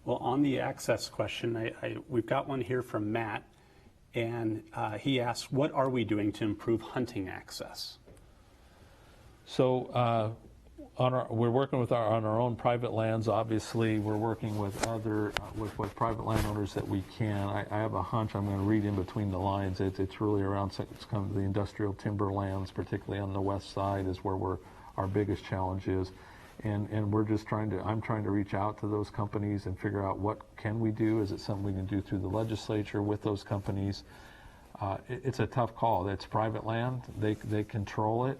Well, on the access question, we've got one here from Matt, and he asks, what are we doing to improve hunting access? So we're working on our own private lands. Obviously, we're working with with private landowners that we can. I have a hunch. I'm going to read in between the lines. It's really around kind of the industrial timber lands, particularly on the west side, is where our biggest challenge is. And we're just I'm trying to reach out to those companies and figure out what can we do. Is it something we can do through the legislature with those companies? It's a tough call. That's private land. They control it.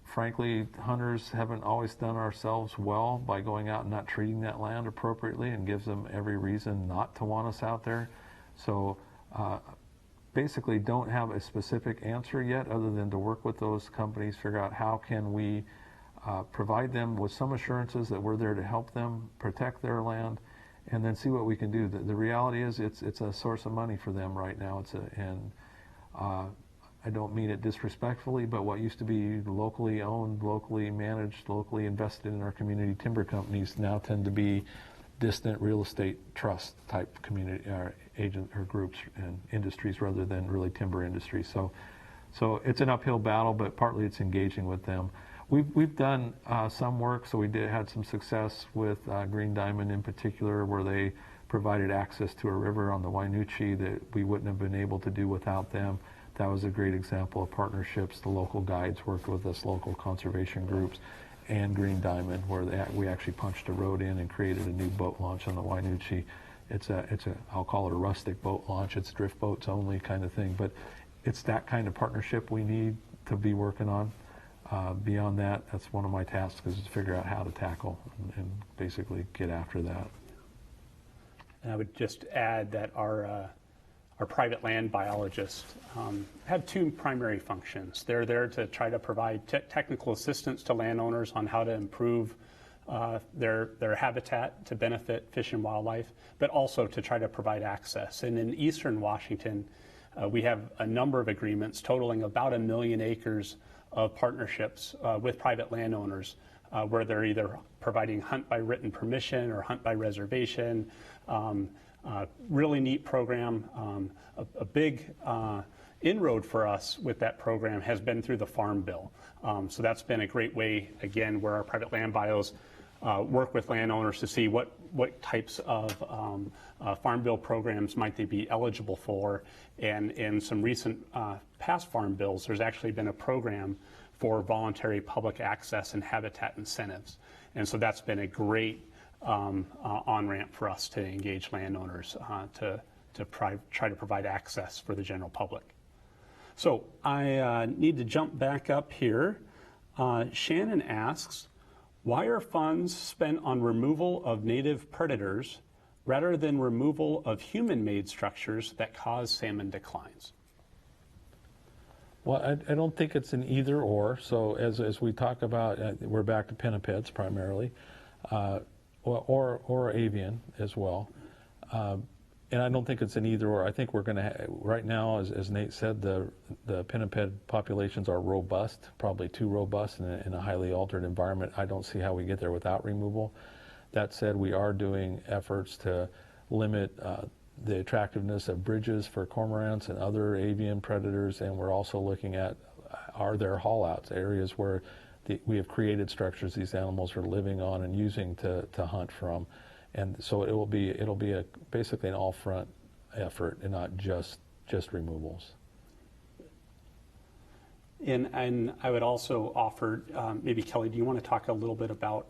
Frankly, hunters haven't always done ourselves well by going out and not treating that land appropriately, and gives them every reason not to want us out there. So basically don't have a specific answer yet other than to work with those companies, figure out how can we provide them with some assurances that we're there to help them protect their land, and then see what we can do. The reality is it's a source of money for them right now. I don't mean it disrespectfully, but what used to be locally owned, locally managed, locally invested in our community timber companies now tend to be distant real estate trust type community agent or groups and industries rather than really timber industries. So it's an uphill battle, but partly it's engaging with them. We've done some work, so we had some success with Green Diamond in particular, where they provided access to a river on the Wainuchi that we wouldn't have been able to do without them. That was a great example of partnerships. The local guides worked with us, local conservation groups, and Green Diamond, where we actually punched a road in and created a new boat launch on the Wainuchi. I'll call it a rustic boat launch. It's drift boats only kind of thing, but it's that kind of partnership we need to be working on. Beyond that, that's one of my tasks, is to figure out how to tackle and basically get after that. And I would just add that our our private land biologists have two primary functions. They're there to try to provide technical assistance to landowners on how to improve their habitat to benefit fish and wildlife, but also to try to provide access. And in eastern Washington, we have a number of agreements totaling about 1 million acres of partnerships with private landowners where they're either providing hunt by written permission or hunt by reservation. Really neat program. A big inroad for us with that program has been through the Farm Bill. So that's been a great way, again, where our private land bios work with landowners to see what types of Farm Bill programs might they be eligible for. And in some recent past Farm Bills, there's actually been a program for voluntary public access and habitat incentives. And so that's been a great on-ramp for us to engage landowners to try to provide access for the general public. So I need to jump back up here. Shannon asks, why are funds spent on removal of native predators rather than removal of human-made structures that cause salmon declines? Well, I don't think it's an either or. So as we talk about, we're back to pinnipeds primarily, or avian as well. And I don't think it's an either or. I think we're going to, right now, as Nate said, the pinniped populations are robust, probably too robust in a highly altered environment. I don't see how we get there without removal. That said, we are doing efforts to limit the attractiveness of bridges for cormorants and other avian predators, and we're also looking at, are there haul-outs, areas where we have created structures these animals are living on and using to hunt from. And so it'll be basically an all-front effort and not just removals. And I would also offer, maybe Kelly, do you want to talk a little bit about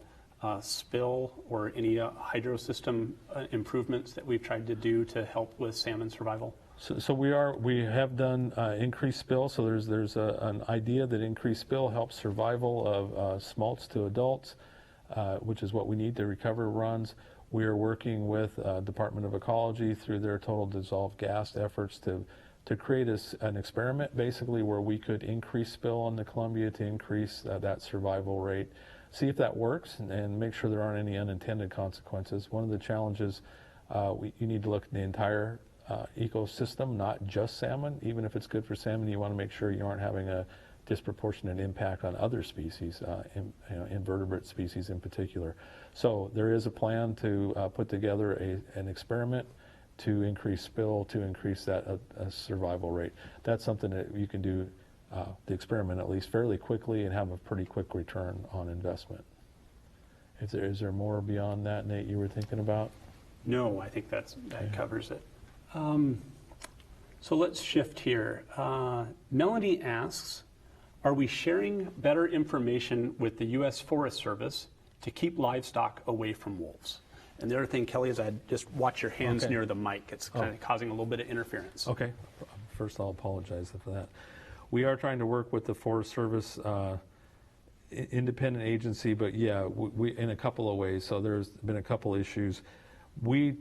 spill or any hydrosystem improvements that we've tried to do to help with salmon survival? So we have done increased spill. So there's an idea that increased spill helps survival of smolts to adults, which is what we need to recover runs. We are working with Department of Ecology through their total dissolved gas efforts to create an experiment basically where we could increase spill on the Columbia to increase that survival rate, see if that works, and make sure there aren't any unintended consequences. One of the challenges, you need to look at the entire ecosystem, not just salmon. Even if it's good for salmon, you want to make sure you aren't having a disproportionate impact on other species, invertebrate species in particular. So there is a plan to put together an experiment to increase spill, to increase that survival rate. That's something that you can do, the experiment at least, fairly quickly and have a pretty quick return on investment. Is there more beyond that, Nate, you were thinking about? No, I think that covers it. So let's shift here. Melanie asks, are we sharing better information with the U.S. Forest Service to keep livestock away from wolves? And the other thing, Kelly, is I'd just watch your hands near the mic. It's kind of causing a little bit of interference. Okay. First, I'll apologize for that. We are trying to work with the Forest Service independent agency, but yeah, we in a couple of ways. So there's been a couple issues. We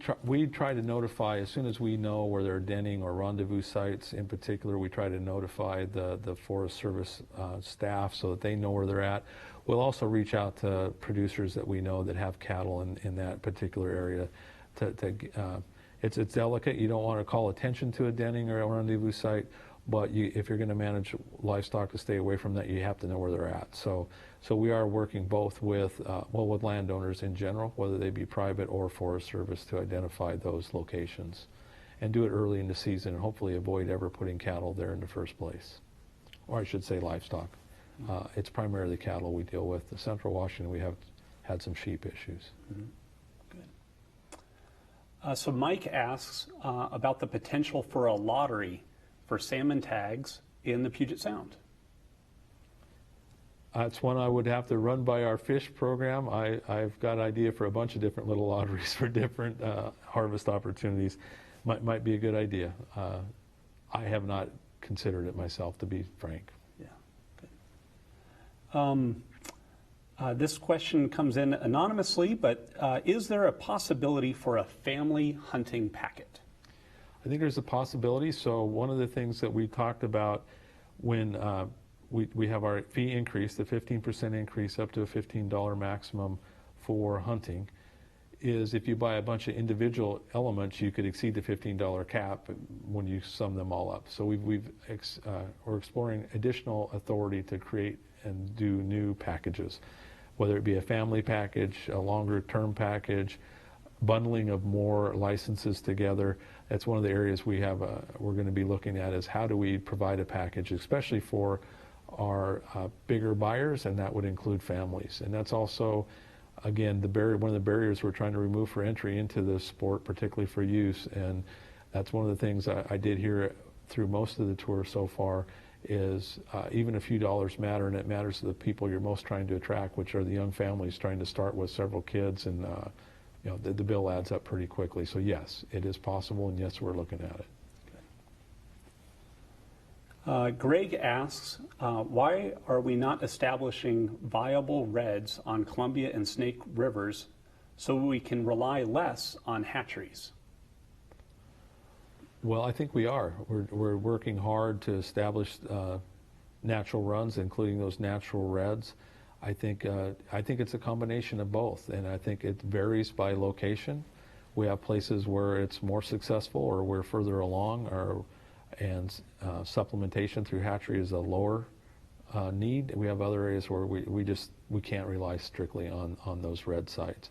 try to notify as soon as we know where there are denning or rendezvous sites. In particular, we try to notify the Forest Service staff so that they know where they're at. We'll also reach out to producers that we know that have cattle in that particular area. It's delicate. You don't want to call attention to a denning or a rendezvous site, but if you're going to manage livestock to stay away from that, you have to know where they're at. So we are working both with with landowners in general, whether they be private or Forest Service, to identify those locations and do it early in the season and hopefully avoid ever putting cattle there in the first place. Or I should say livestock. It's primarily cattle we deal with. In Central Washington, we have had some sheep issues. Mm-hmm. Good. So Mike asks about the potential for a lottery for salmon tags in the Puget Sound. It's one I would have to run by our fish program. I've got an idea for a bunch of different little lotteries for different harvest opportunities. Might be a good idea. I have not considered it myself, to be frank. Yeah, good. This question comes in anonymously, but is there a possibility for a family hunting packet? I think there's a possibility. So one of the things that we talked about when we have our fee increase, the 15% increase up to a $15 maximum for hunting, is if you buy a bunch of individual elements, you could exceed the $15 cap when you sum them all up. So we're exploring additional authority to create and do new packages, whether it be a family package, a longer term package, bundling of more licenses together. That's one of the areas we're going to be looking at, is how do we provide a package, especially for our bigger buyers, and that would include families. And that's also, again, one of the barriers we're trying to remove for entry into the sport, particularly for use. And that's one of the things I did hear through most of the tour so far, is even a few dollars matter, and it matters to the people you're most trying to attract, which are the young families trying to start with several kids, and the bill adds up pretty quickly. So yes, it is possible, and yes, we're looking at it. Greg asks, why are we not establishing viable reds on Columbia and Snake Rivers so we can rely less on hatcheries? Well, I think we are. We're working hard to establish natural runs, including those natural reds. I think it's a combination of both, and I think it varies by location. We have places where it's more successful, or we're further along, and supplementation through hatchery is a lower need. We have other areas where we can't rely strictly on those red sites,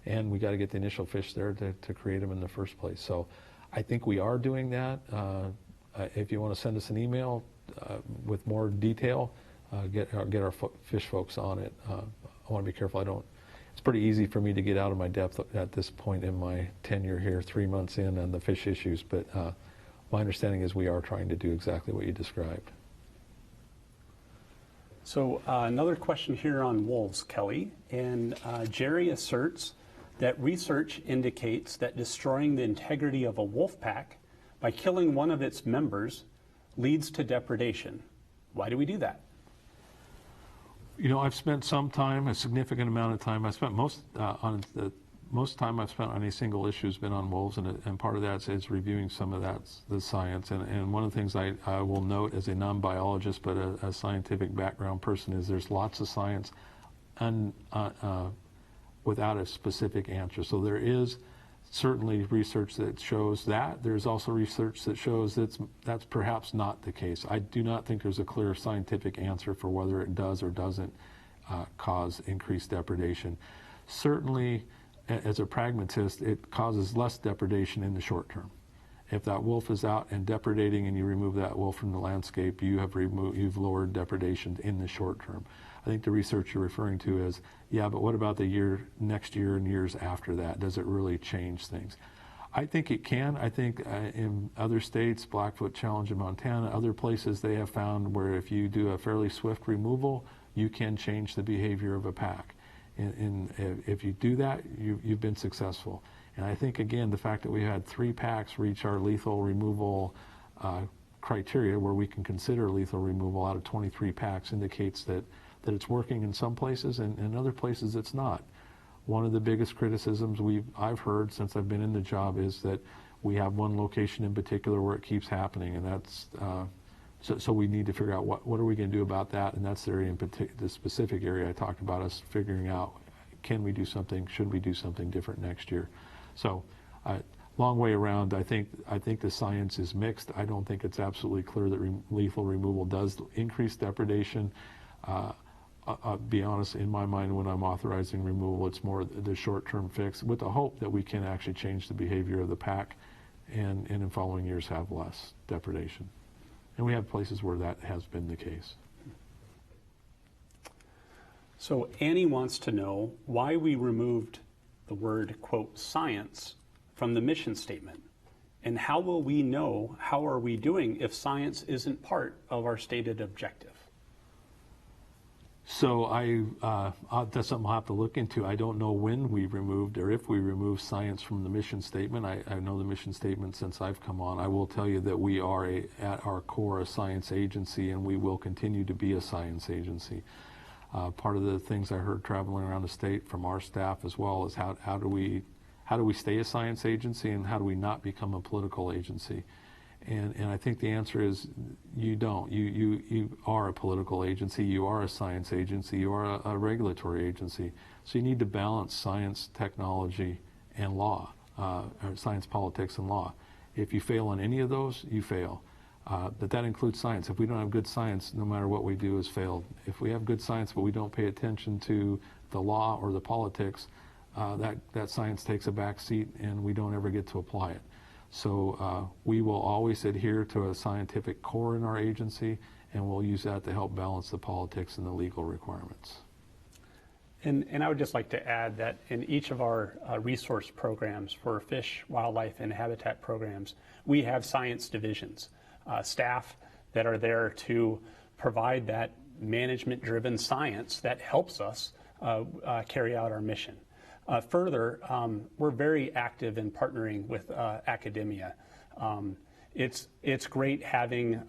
and we got to get the initial fish there to create them in the first place. So I think we are doing that. If you want to send us an email with more detail, get our fish folks on it. I want to be careful. It's pretty easy for me to get out of my depth at this point in my tenure here, 3 months in on the fish issues, but my understanding is we are trying to do exactly what you described. So another question here on wolves, Kelly, and Jerry asserts that research indicates that destroying the integrity of a wolf pack by killing one of its members leads to depredation. Why do we do that? I've spent some time, a significant amount of time. I spent most time I've spent on a single issue has been on wolves, and part of that is reviewing some of the science. And one of the things I will note as a non-biologist but a scientific background person is there's lots of science without a specific answer. So there is certainly research that shows that. There's also research that shows that's perhaps not the case. I do not think there's a clear scientific answer for whether it does or doesn't cause increased depredation. Certainly, as a pragmatist, it causes less depredation in the short term. If that wolf is out and depredating and you remove that wolf from the landscape, you've lowered depredation in the short term. I think the research you're referring to is, yeah, but what about the next year and years after that? Does it really change things? I think it can. I think in other states, Blackfoot Challenge in Montana, other places, they have found where if you do a fairly swift removal, you can change the behavior of a pack. And if you do that, you've been successful. And I think, again, the fact that we had 3 packs reach our lethal removal criteria, where we can consider lethal removal out of 23 packs, indicates that it's working in some places, and in other places it's not. One of the biggest criticisms I've heard since I've been in the job is that we have one location in particular where it keeps happening, and that's so we need to figure out what are we going to do about that, and that's the area the specific area I talked about, us figuring out, can we do something, should we do something different next year? So long way around, I think the science is mixed. I don't think it's absolutely clear that lethal removal does increase depredation. I'll be honest, in my mind, when I'm authorizing removal, it's more the short-term fix with the hope that we can actually change the behavior of the pack and in following years have less depredation. And we have places where that has been the case. So Annie wants to know why we removed the word, quote, science from the mission statement. And how will we know how are we doing if science isn't part of our stated objective? So that's something I'll have to look into. I don't know when we removed or if we removed science from the mission statement. I know the mission statement since I've come on. I will tell you that we are at our core a science agency, and we will continue to be a science agency. Part of the things I heard traveling around the state from our staff as well is how do we how do we stay a science agency and how do we not become a political agency? And I think the answer is you don't. You are a political agency, you are a science agency, you are a regulatory agency. So you need to balance science, technology, and law, or science, politics, and law. If you fail on any of those, you fail. But that includes science. If we don't have good science, no matter what we do is failed. If we have good science but we don't pay attention to the law or the politics, that science takes a back seat and we don't ever get to apply it. So we will always adhere to a scientific core in our agency, and we'll use that to help balance the politics and the legal requirements. And I would just like to add that in each of our resource programs for fish, wildlife, and habitat programs, we have science divisions, staff that are there to provide that management-driven science that helps us carry out our mission. Further, we're very active in partnering with academia. It's great having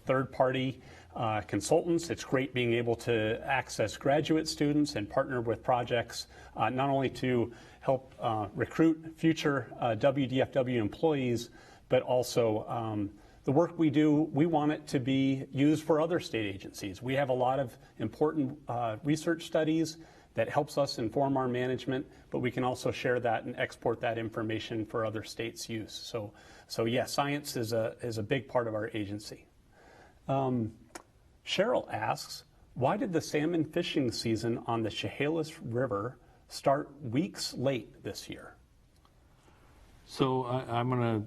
third-party consultants. It's great being able to access graduate students and partner with projects, not only to help recruit future WDFW employees, but also the work we do, we want it to be used for other state agencies. We have a lot of important research studies that helps us inform our management, but we can also share that and export that information for other states' use. So yeah, science is a big part of our agency. Cheryl asks, why did the salmon fishing season on the Chehalis River start weeks late this year? So I'm going to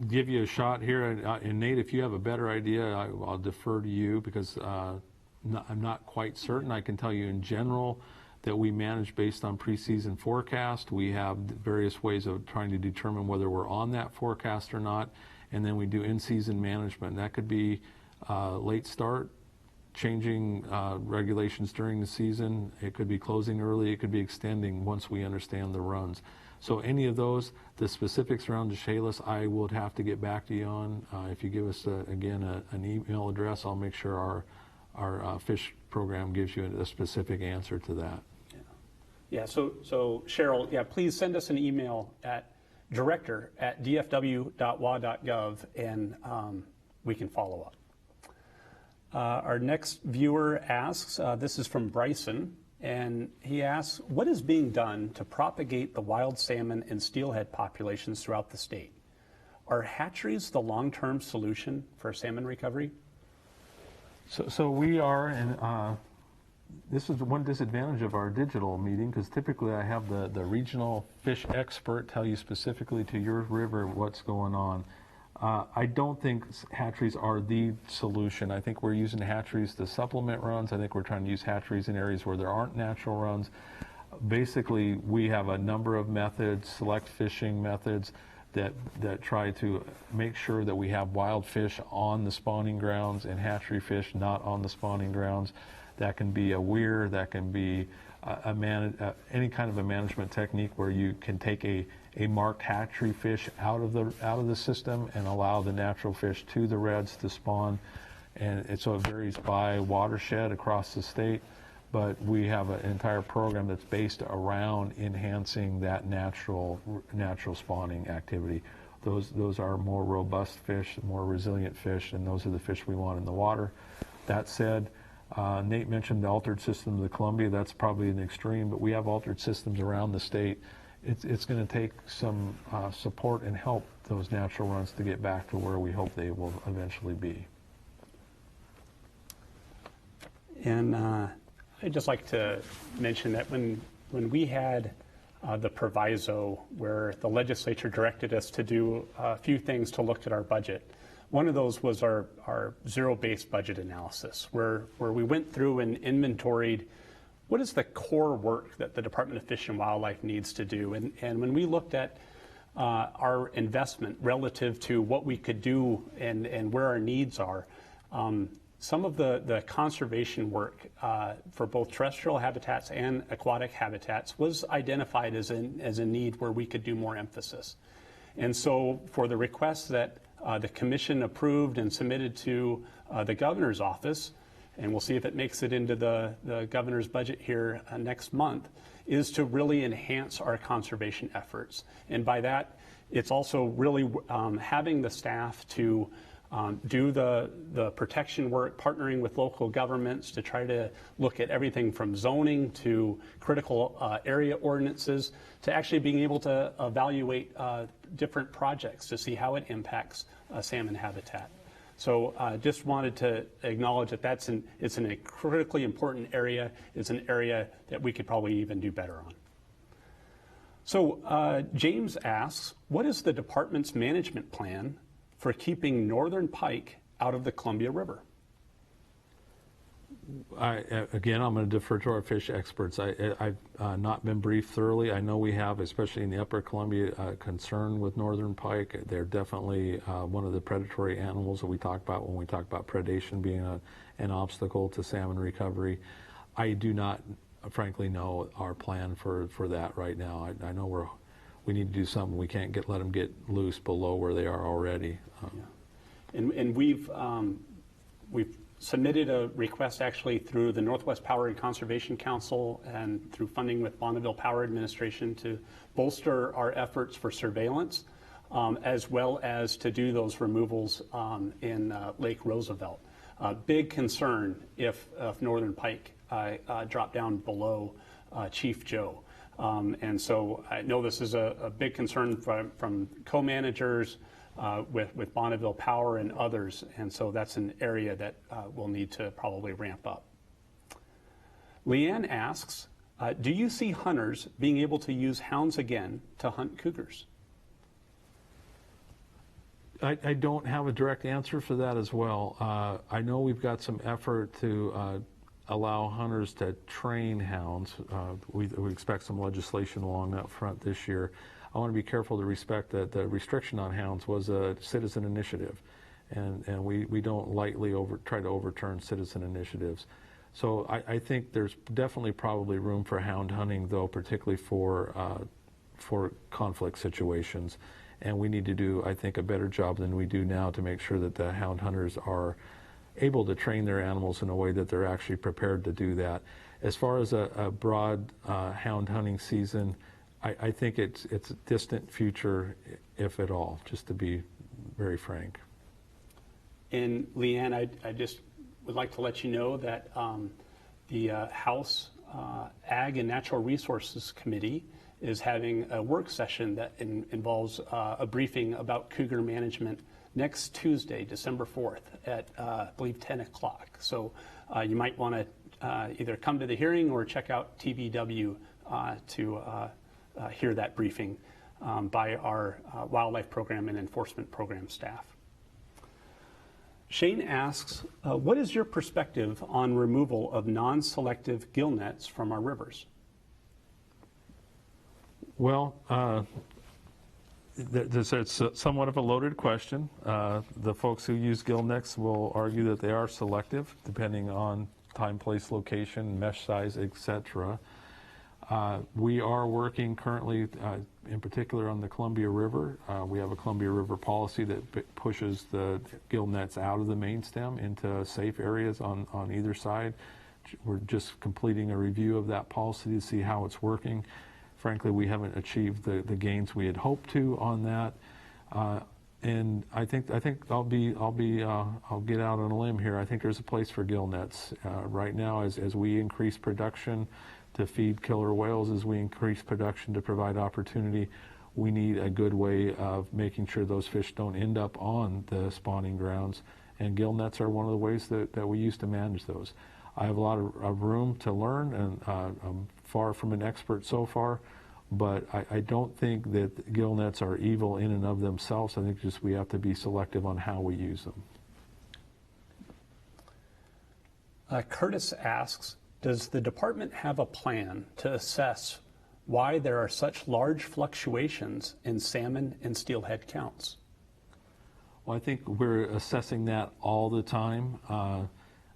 give you a shot here, and Nate, if you have a better idea, I'll defer to you, because I'm not quite certain. I can tell you in general that we manage based on preseason forecast. We have various ways of trying to determine whether we're on that forecast or not, and then we do in-season management. That could be late start, changing regulations during the season. It could be closing early. It could be extending once we understand the runs. So any of those, the specifics around the Chehalis, I would have to get back to you on. If you give us, again, an email address, I'll make sure our fish program gives you a specific answer to that. Yeah, so Cheryl, yeah, please send us an email at director@dfw.wa.gov, and we can follow up. Our next viewer asks, this is from Bryson, and he asks, what is being done to propagate the wild salmon and steelhead populations throughout the state? Are hatcheries the long-term solution for salmon recovery? So we are, and this is one disadvantage of our digital meeting, because typically I have the regional fish expert tell you specifically to your river what's going on. I don't think hatcheries are the solution. I think we're using hatcheries to supplement runs. I think we're trying to use hatcheries in areas where there aren't natural runs. Basically, we have a number of methods, select fishing methods, that try to make sure that we have wild fish on the spawning grounds and hatchery fish not on the spawning grounds. That can be a weir, that can be any kind of a management technique where you can take a marked hatchery fish out of the system and allow the natural fish to the redds to spawn. And so it varies by watershed across the state, but we have an entire program that's based around enhancing that natural spawning activity. Those are more robust fish, more resilient fish, and those are the fish we want in the water. That said, Nate mentioned the altered system of the Columbia. That's probably an extreme, but we have altered systems around the state. It's going to take some support and help those natural runs to get back to where we hope they will eventually be. And I'd just like to mention that when we had the proviso where the legislature directed us to do a few things to look at our budget, one of those was our zero-based budget analysis, where we went through and inventoried what is the core work that the Department of Fish and Wildlife needs to do. And when we looked at our investment relative to what we could do and where our needs are, some of the conservation work for both terrestrial habitats and aquatic habitats was identified as a need where we could do more emphasis. And so for the requests that the commission approved and submitted to the governor's office, and we'll see if it makes it into the governor's budget here next month, is to really enhance our conservation efforts. And by that, it's also really having the staff to do the protection work, partnering with local governments to try to look at everything from zoning to critical area ordinances to actually being able to evaluate different projects to see how it impacts salmon habitat. So just wanted to acknowledge that it's a critically important area. It's an area that we could probably even do better on. So James asks, what is the department's management plan for keeping northern pike out of the Columbia River? Again, I'm going to defer to our fish experts. I've not been briefed thoroughly. I know we have, especially in the upper Columbia, concern with northern pike. They're definitely one of the predatory animals that we talk about when we talk about predation being an obstacle to salmon recovery. I do not, frankly, know our plan for that right now. I know we need to do something. We can't let them get loose below where they are already. Yeah. And we've submitted a request actually through the Northwest Power and Conservation Council and through funding with Bonneville Power Administration to bolster our efforts for surveillance, as well as to do those removals in Lake Roosevelt. Big concern if northern pike drop down below Chief Joe. And so I know this is a big concern from co-managers with Bonneville Power and others, and so that's an area that we'll need to probably ramp up. Leanne asks, do you see hunters being able to use hounds again to hunt cougars? I don't have a direct answer for that as well. I know we've got some effort to allow hunters to train hounds. We expect some legislation along that front this year. I want to be careful to respect that the restriction on hounds was a citizen initiative, and we don't lightly try to overturn citizen initiatives. So I think there's definitely probably room for hound hunting, though, particularly for conflict situations. And we need to do, I think, a better job than we do now to make sure that the hound hunters are able to train their animals in a way that they're actually prepared to do that. As far as a broad hound hunting season, I think it's a distant future, if at all, just to be very frank. And Leanne, I just would like to let you know that the House Ag and Natural Resources Committee is having a work session that involves a briefing about cougar management next Tuesday, December 4th at, I believe, 10 o'clock. So you might want to either come to the hearing or check out TBW to hear that briefing by our Wildlife Program and Enforcement Program staff. Shane asks, what is your perspective on removal of non-selective gill nets from our rivers? Well, it's somewhat of a loaded question. The folks who use gill nets will argue that they are selective, depending on time, place, location, mesh size, etc. We are working currently, in particular on the Columbia River. We have a Columbia River policy that pushes the gill nets out of the main stem into safe areas on either side. We're just completing a review of that policy to see how it's working. Frankly, we haven't achieved the gains we had hoped to on that, and I think I'll get out on a limb here. I think there's a place for gill nets right now as we increase production to feed killer whales, as we increase production to provide opportunity. We need a good way of making sure those fish don't end up on the spawning grounds, and gill nets are one of the ways that we use to manage those. I have a lot of room to learn, and I'm far from an expert so far, but I don't think that gill nets are evil in and of themselves. I think just we have to be selective on how we use them. Curtis asks, does the department have a plan to assess why there are such large fluctuations in salmon and steelhead counts? Well, I think we're assessing that all the time.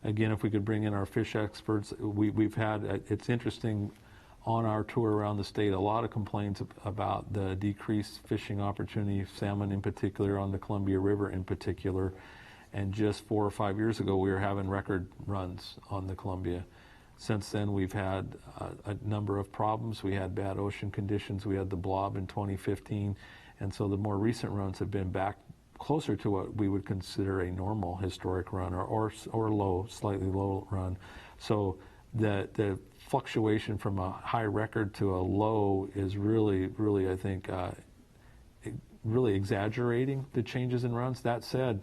Again, if we could bring in our fish experts, we've had, it's interesting, on our tour around the state, a lot of complaints about the decreased fishing opportunity, salmon in particular, on the Columbia River in particular. And just 4 or 5 years ago, we were having record runs on the Columbia. Since then, we've had a number of problems. We had bad ocean conditions. We had the blob in 2015. And so the more recent runs have been back closer to what we would consider a normal historic run, or low, slightly low run. So the fluctuation from a high record to a low is really, I think, really exaggerating the changes in runs. That said,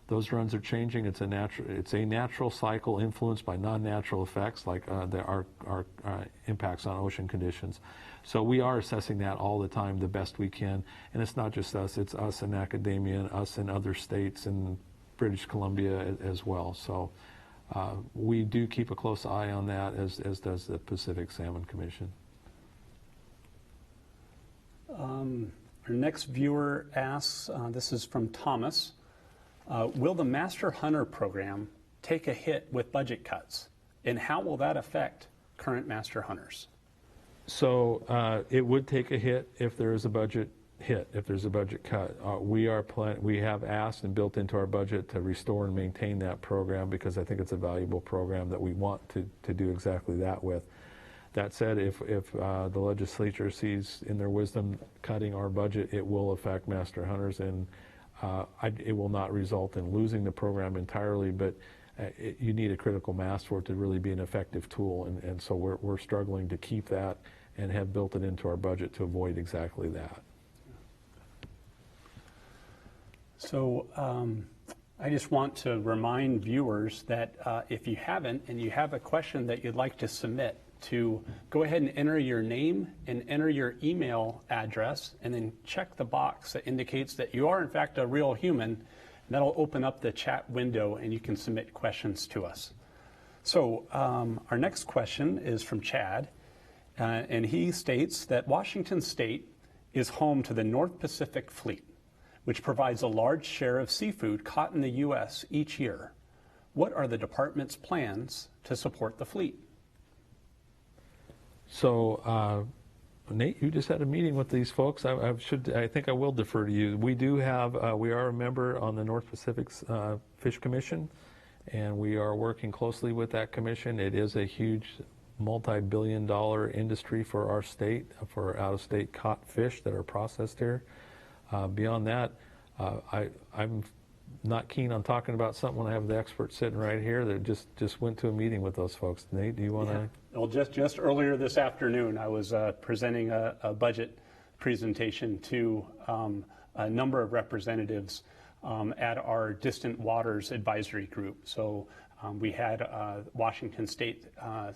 those runs are changing. It's a natural cycle influenced by non-natural effects like our impacts on ocean conditions. So we are assessing that all the time the best we can. And it's not just us, it's us in academia and us in other states and British Columbia as well. So we do keep a close eye on that, as does the Pacific Salmon Commission. Our next viewer asks, this is from Thomas, will the Master Hunter program take a hit with budget cuts? And how will that affect current Master Hunters? So it would take a hit if there is a budget hit, if there's a budget cut. We have asked and built into our budget to restore and maintain that program, because I think it's a valuable program that we want to do exactly that with. That said, if the legislature sees in their wisdom cutting our budget, it will affect Master Hunters, and it will not result in losing the program entirely, but you need a critical mass for it to really be an effective tool, and so we're struggling to keep that and have built it into our budget to avoid exactly that. So I just want to remind viewers that if you haven't and you have a question that you'd like to submit, to go ahead and enter your name and enter your email address, and then check the box that indicates that you are in fact a real human. That'll open up the chat window and you can submit questions to us. So our next question is from Chad, and he states that Washington State is home to the North Pacific Fleet, which provides a large share of seafood caught in the U.S. each year. What are the department's plans to support the fleet? So, Nate, you just had a meeting with these folks. I think I will defer to you. We do have, we are a member on the North Pacific Fish Commission, and we are working closely with that commission. It is a huge multi-billion-dollar industry for our state, for out-of-state caught fish that are processed here. Beyond that, I'm not keen on talking about something when I have the expert sitting right here that just went to a meeting with those folks. Nate, do you want to? Yeah. Well, just earlier this afternoon, I was presenting a budget presentation to a number of representatives at our Distant Waters Advisory Group. So we had Washington State,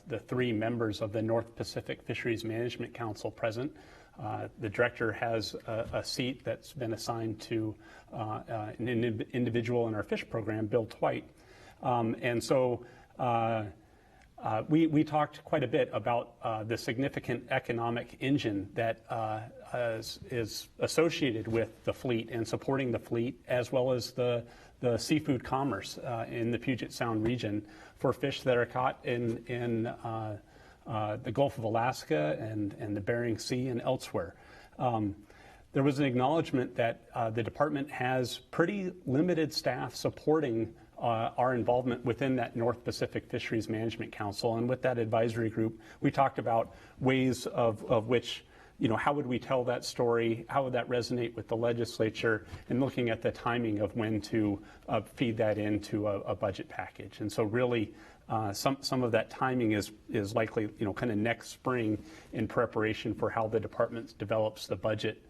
the 3 members of the North Pacific Fisheries Management Council present. The director has a seat that's been assigned to an individual in our fish program, Bill Twite. And so we talked quite a bit about the significant economic engine that is associated with the fleet and supporting the fleet, as well as the seafood commerce in the Puget Sound region for fish that are caught in the Gulf of Alaska and the Bering Sea and elsewhere. There was an acknowledgement that the department has pretty limited staff supporting our involvement within that North Pacific Fisheries Management Council. And with that advisory group, we talked about ways of which, how would we tell that story? How would that resonate with the legislature? And looking at the timing of when to feed that into a budget package. And so really, some of that timing is likely, kind of next spring in preparation for how the department develops the budget,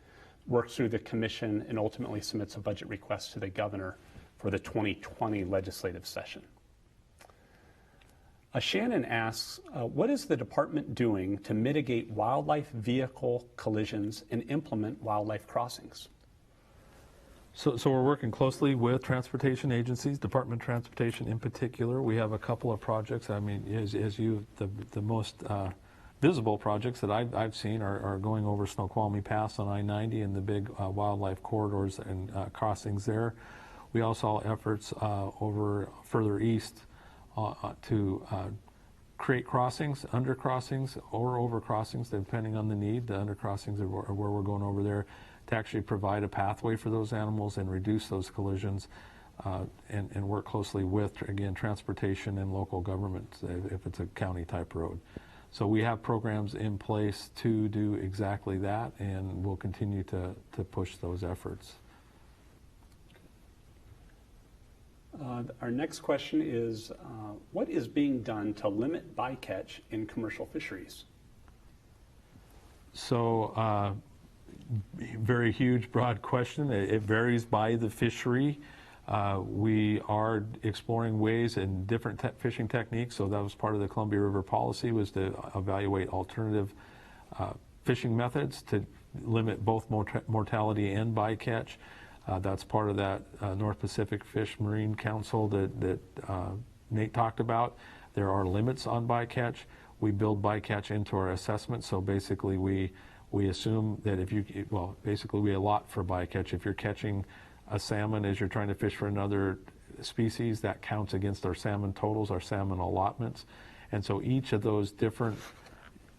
works through the commission, and ultimately submits a budget request to the governor for the 2020 legislative session. Shannon asks, what is the department doing to mitigate wildlife vehicle collisions and implement wildlife crossings? So we're working closely with transportation agencies, Department of Transportation in particular. We have a couple of projects. I mean, the most visible projects that I've seen are going over Snoqualmie Pass on I-90 and the big wildlife corridors and crossings there. We also have efforts over further east to create crossings, under crossings, or over crossings, depending on the need. The under crossings are where we're going over there to actually provide a pathway for those animals and reduce those collisions. and work closely with, again, transportation and local government if it's a county type road. So we have programs in place to do exactly that, and we'll continue to push those efforts. Our next question is, what is being done to limit bycatch in commercial fisheries? So, very huge, broad question. It varies by the fishery. We are exploring ways and different fishing techniques. So that was part of the Columbia River policy, was to evaluate alternative fishing methods to limit both mortality and bycatch. That's part of that North Pacific Fish Marine Council that Nate talked about. There are limits on bycatch. We build bycatch into our assessment. So basically we assume that basically we allot for bycatch. If you're catching a salmon as you're trying to fish for another species, that counts against our salmon totals, our salmon allotments. And so each of those different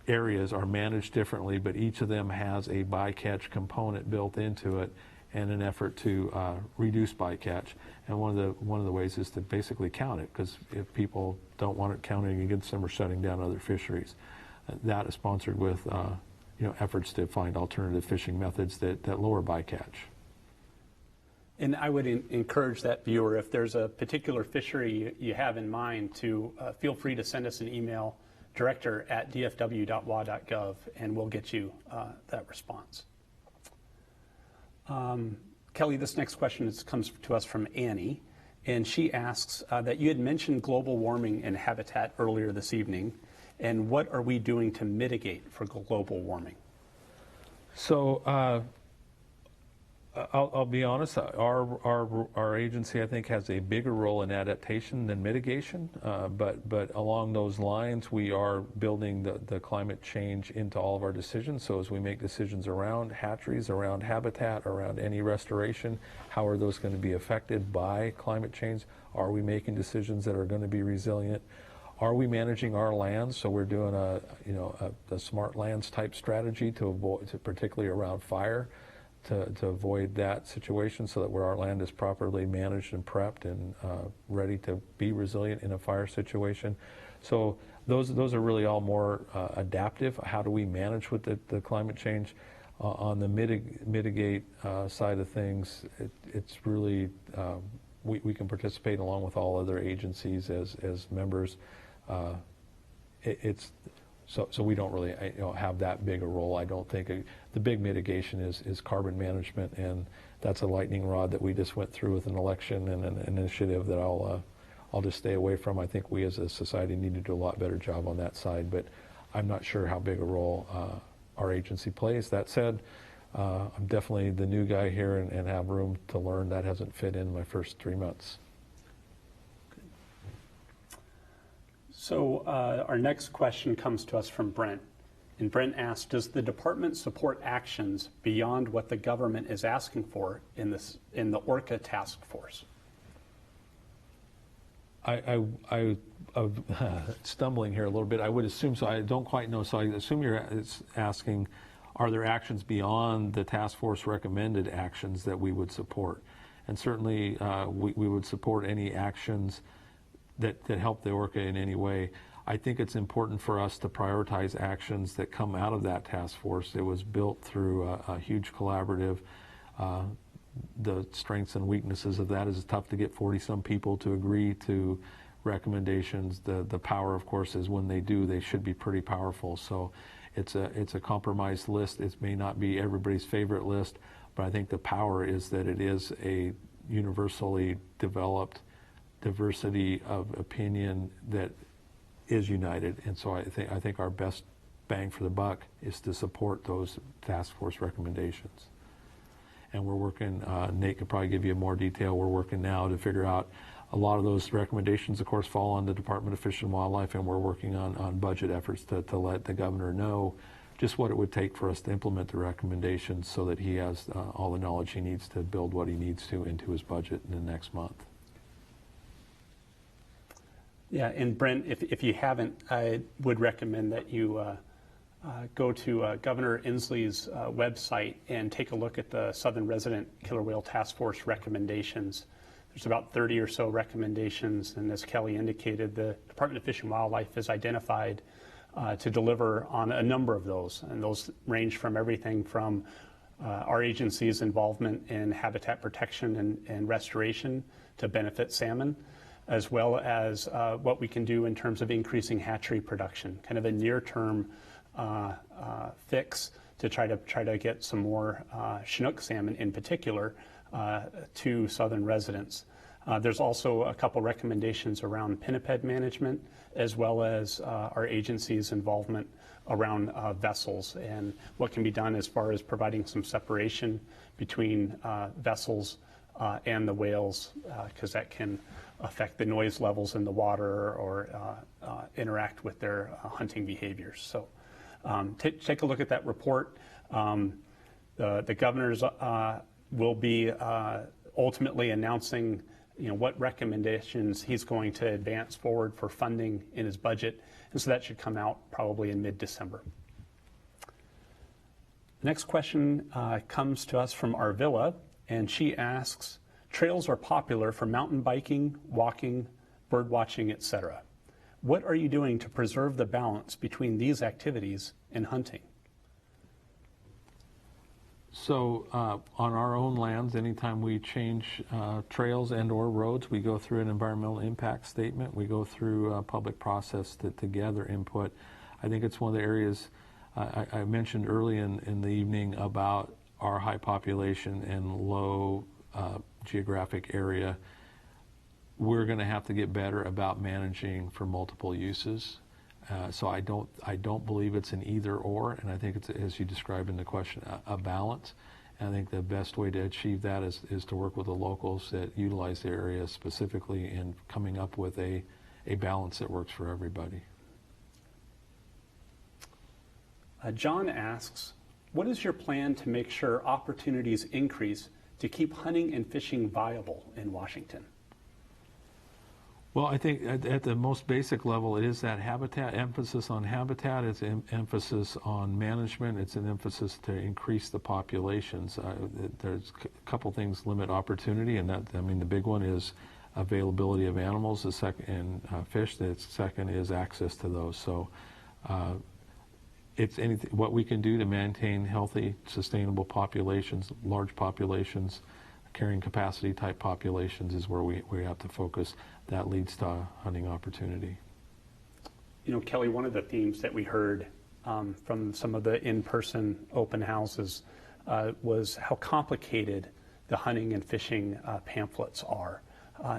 areas are managed differently, but each of them has a bycatch component built into it and an effort to reduce bycatch. And one of the ways is to basically count it, because if people don't want it counting against them or shutting down other fisheries. That is sponsored with efforts to find alternative fishing methods that lower bycatch. And I would encourage that viewer, if there's a particular fishery you have in mind, to feel free to send us an email, director@dfw.wa.gov, and we'll get you that response. Kelly, this next question comes to us from Annie, and she asks that you had mentioned global warming and habitat earlier this evening, and what are we doing to mitigate for global warming? So I'll be honest, our agency, I think, has a bigger role in adaptation than mitigation, but along those lines, we are building the climate change into all of our decisions. So as we make decisions around hatcheries, around habitat, around any restoration, how are those going to be affected by climate change? Are we making decisions that are going to be resilient? Are we managing our lands? So we're doing a smart lands type strategy to avoid, particularly around fire, to avoid that situation, so that where our land is properly managed and prepped and ready to be resilient in a fire situation. So those are really all more adaptive. How do we manage with the climate change? On the mitigate side of things, it's really, we can participate along with all other agencies as members. So we don't really have that big a role. I don't think the big mitigation is carbon management, and that's a lightning rod that we just went through with an election and an initiative that I'll just stay away from. I think we as a society need to do a lot better job on that side, but I'm not sure how big a role our agency plays. That said, I'm definitely the new guy here and have room to learn. That hasn't fit in my first 3 months. So our next question comes to us from Brent. And Brent asks, does the department support actions beyond what the government is asking for in the Orca task force? I'm stumbling here a little bit. I would assume so. I don't quite know. So I assume you're asking, are there actions beyond the task force recommended actions that we would support? And certainly we would support any actions that help the Orca in any way. I think it's important for us to prioritize actions that come out of that task force. It was built through a huge collaborative. The strengths and weaknesses of that is it's tough to get 40-some people to agree to recommendations. The power, of course, is when they do, they should be pretty powerful. So it's a compromised list. It may not be everybody's favorite list, but I think the power is that it is a universally developed diversity of opinion that is united. And so I think our best bang for the buck is to support those task force recommendations. And we're working, Nate could probably give you more detail, we're working now to figure out a lot of those recommendations, of course, fall on the Department of Fish and Wildlife, and we're working on budget efforts to let the governor know just what it would take for us to implement the recommendations so that he has all the knowledge he needs to build what he needs to into his budget in the next month. Yeah, and Brent, if you haven't, I would recommend that you go to Governor Inslee's website and take a look at the Southern Resident Killer Whale Task Force recommendations. There's about 30 or so recommendations, and as Kelly indicated, the Department of Fish and Wildlife has identified to deliver on a number of those, and those range from everything from our agency's involvement in habitat protection and restoration to benefit salmon, as well as what we can do in terms of increasing hatchery production, kind of a near-term fix to try to get some more Chinook salmon in particular to southern residents. There's also a couple recommendations around Pinniped Management, as well as our agency's involvement around vessels and what can be done as far as providing some separation between vessels and the whales, because that can affect the noise levels in the water or interact with their hunting behaviors. So take a look at that report. The governors will be ultimately announcing what recommendations he's going to advance forward for funding in his budget, and so that should come out probably in mid-December. The next question comes to us from Arvilla, and she asks, trails are popular for mountain biking, walking, bird watching, etc. What are you doing to preserve the balance between these activities and hunting? So on our own lands, anytime we change trails and or roads, we go through an environmental impact statement. We go through a public process to gather input. I think it's one of the areas I mentioned early in the evening about our high population and low geographic area. We're going to have to get better about managing for multiple uses. So I don't believe it's an either or, and I think it's, as you described in the question, a balance. And I think the best way to achieve that is to work with the locals that utilize the area specifically in coming up with a balance that works for everybody. John asks, what is your plan to make sure opportunities increase to keep hunting and fishing viable in Washington? Well, I think at the most basic level, it is that habitat, emphasis on habitat, it's an emphasis on management, it's an emphasis to increase the populations. There's a couple things limit opportunity, and that, I mean, the big one is availability of animals, the second, and fish. The second is access to those. So it's anything, what we can do to maintain healthy, sustainable populations, large populations, carrying capacity type populations is where we have to focus. That leads to hunting opportunity. Kelly, one of the themes that we heard from some of the in-person open houses was how complicated the hunting and fishing pamphlets are.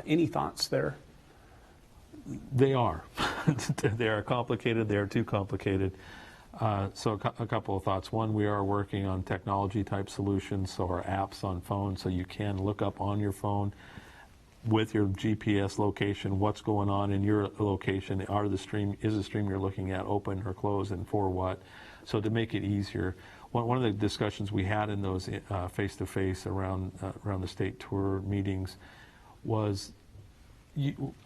Any thoughts there? They are. They are complicated. They are too complicated. So a couple of thoughts. One, we are working on technology type solutions, so our apps on phones, so you can look up on your phone with your GPS location what's going on in your location. Is the stream you're looking at open or closed, and for what? So to make it easier. One of the discussions we had in those face-to-face around the state tour meetings was,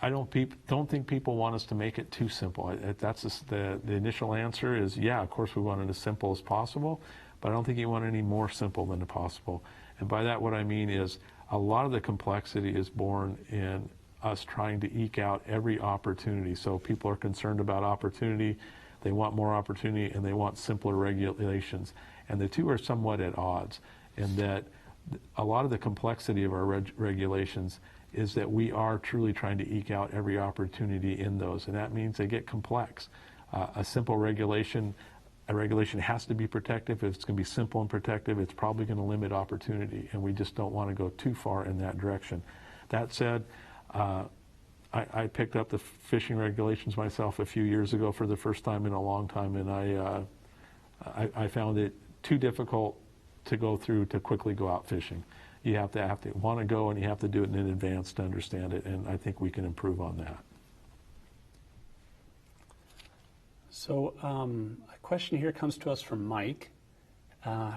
I don't think people want us to make it too simple. That's the initial answer is, yeah, of course we want it as simple as possible, but I don't think you want any more simple than possible. And by that what I mean is a lot of the complexity is born in us trying to eke out every opportunity. So people are concerned about opportunity, they want more opportunity, and they want simpler regulations. And the two are somewhat at odds in that a lot of the complexity of our regulations is that we are truly trying to eke out every opportunity in those, and that means they get complex. A simple regulation, has to be protective. If it's going to be simple and protective, it's probably going to limit opportunity, and we just don't want to go too far in that direction. That said, I picked up the fishing regulations myself a few years ago for the first time in a long time, and I found it too difficult to go through to quickly go out fishing. You have to want to go, and you have to do it in advance to understand it, and I think we can improve on that. So a question here comes to us from Mike,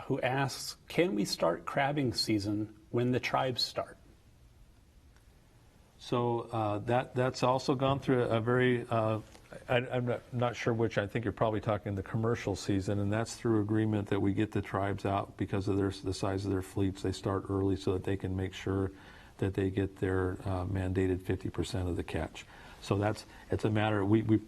who asks, can we start crabbing season when the tribes start? So that's also gone through a very, I'm not sure which, I think you're probably talking the commercial season, and that's through agreement that we get the tribes out because of the size of their fleets. They start early so that they can make sure that they get their mandated 50% of the catch. So it's a matter, we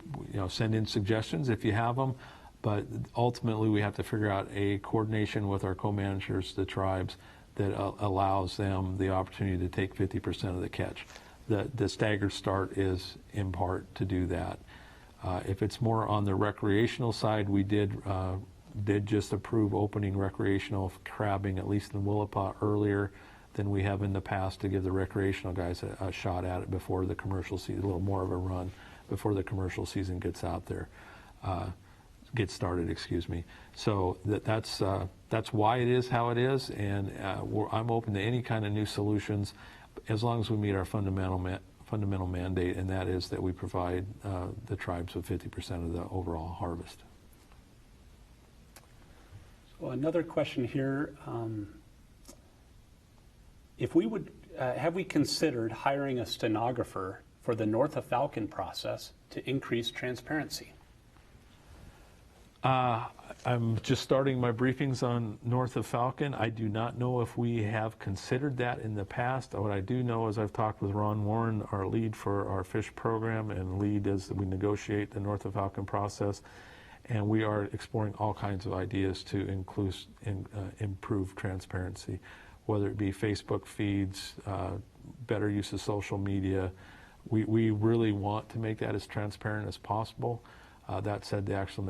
send in suggestions if you have them, but ultimately we have to figure out a coordination with our co-managers, the tribes, that allows them the opportunity to take 50% of the catch. The staggered start is in part to do that. If it's more on the recreational side, we did just approve opening recreational crabbing, at least in Willapa, earlier than we have in the past, to give the recreational guys a shot at it before the commercial season, a little more of a run before the commercial season gets out there, gets started, excuse me. So that's why it is how it is, and I'm open to any kind of new solutions as long as we meet our fundamental mandate, and that is that we provide the tribes with 50% of the overall harvest. So another question here. If we would, have we considered hiring a stenographer for the North of Falcon process to increase transparency? I'm just starting my briefings on North of Falcon. I do not know if we have considered that in the past. What I do know is I've talked with Ron Warren, our lead for our fish program, and lead as we negotiate the North of Falcon process, and we are exploring all kinds of ideas to improve transparency, whether it be Facebook feeds, better use of social media. We really want to make that as transparent as possible. That said, the actual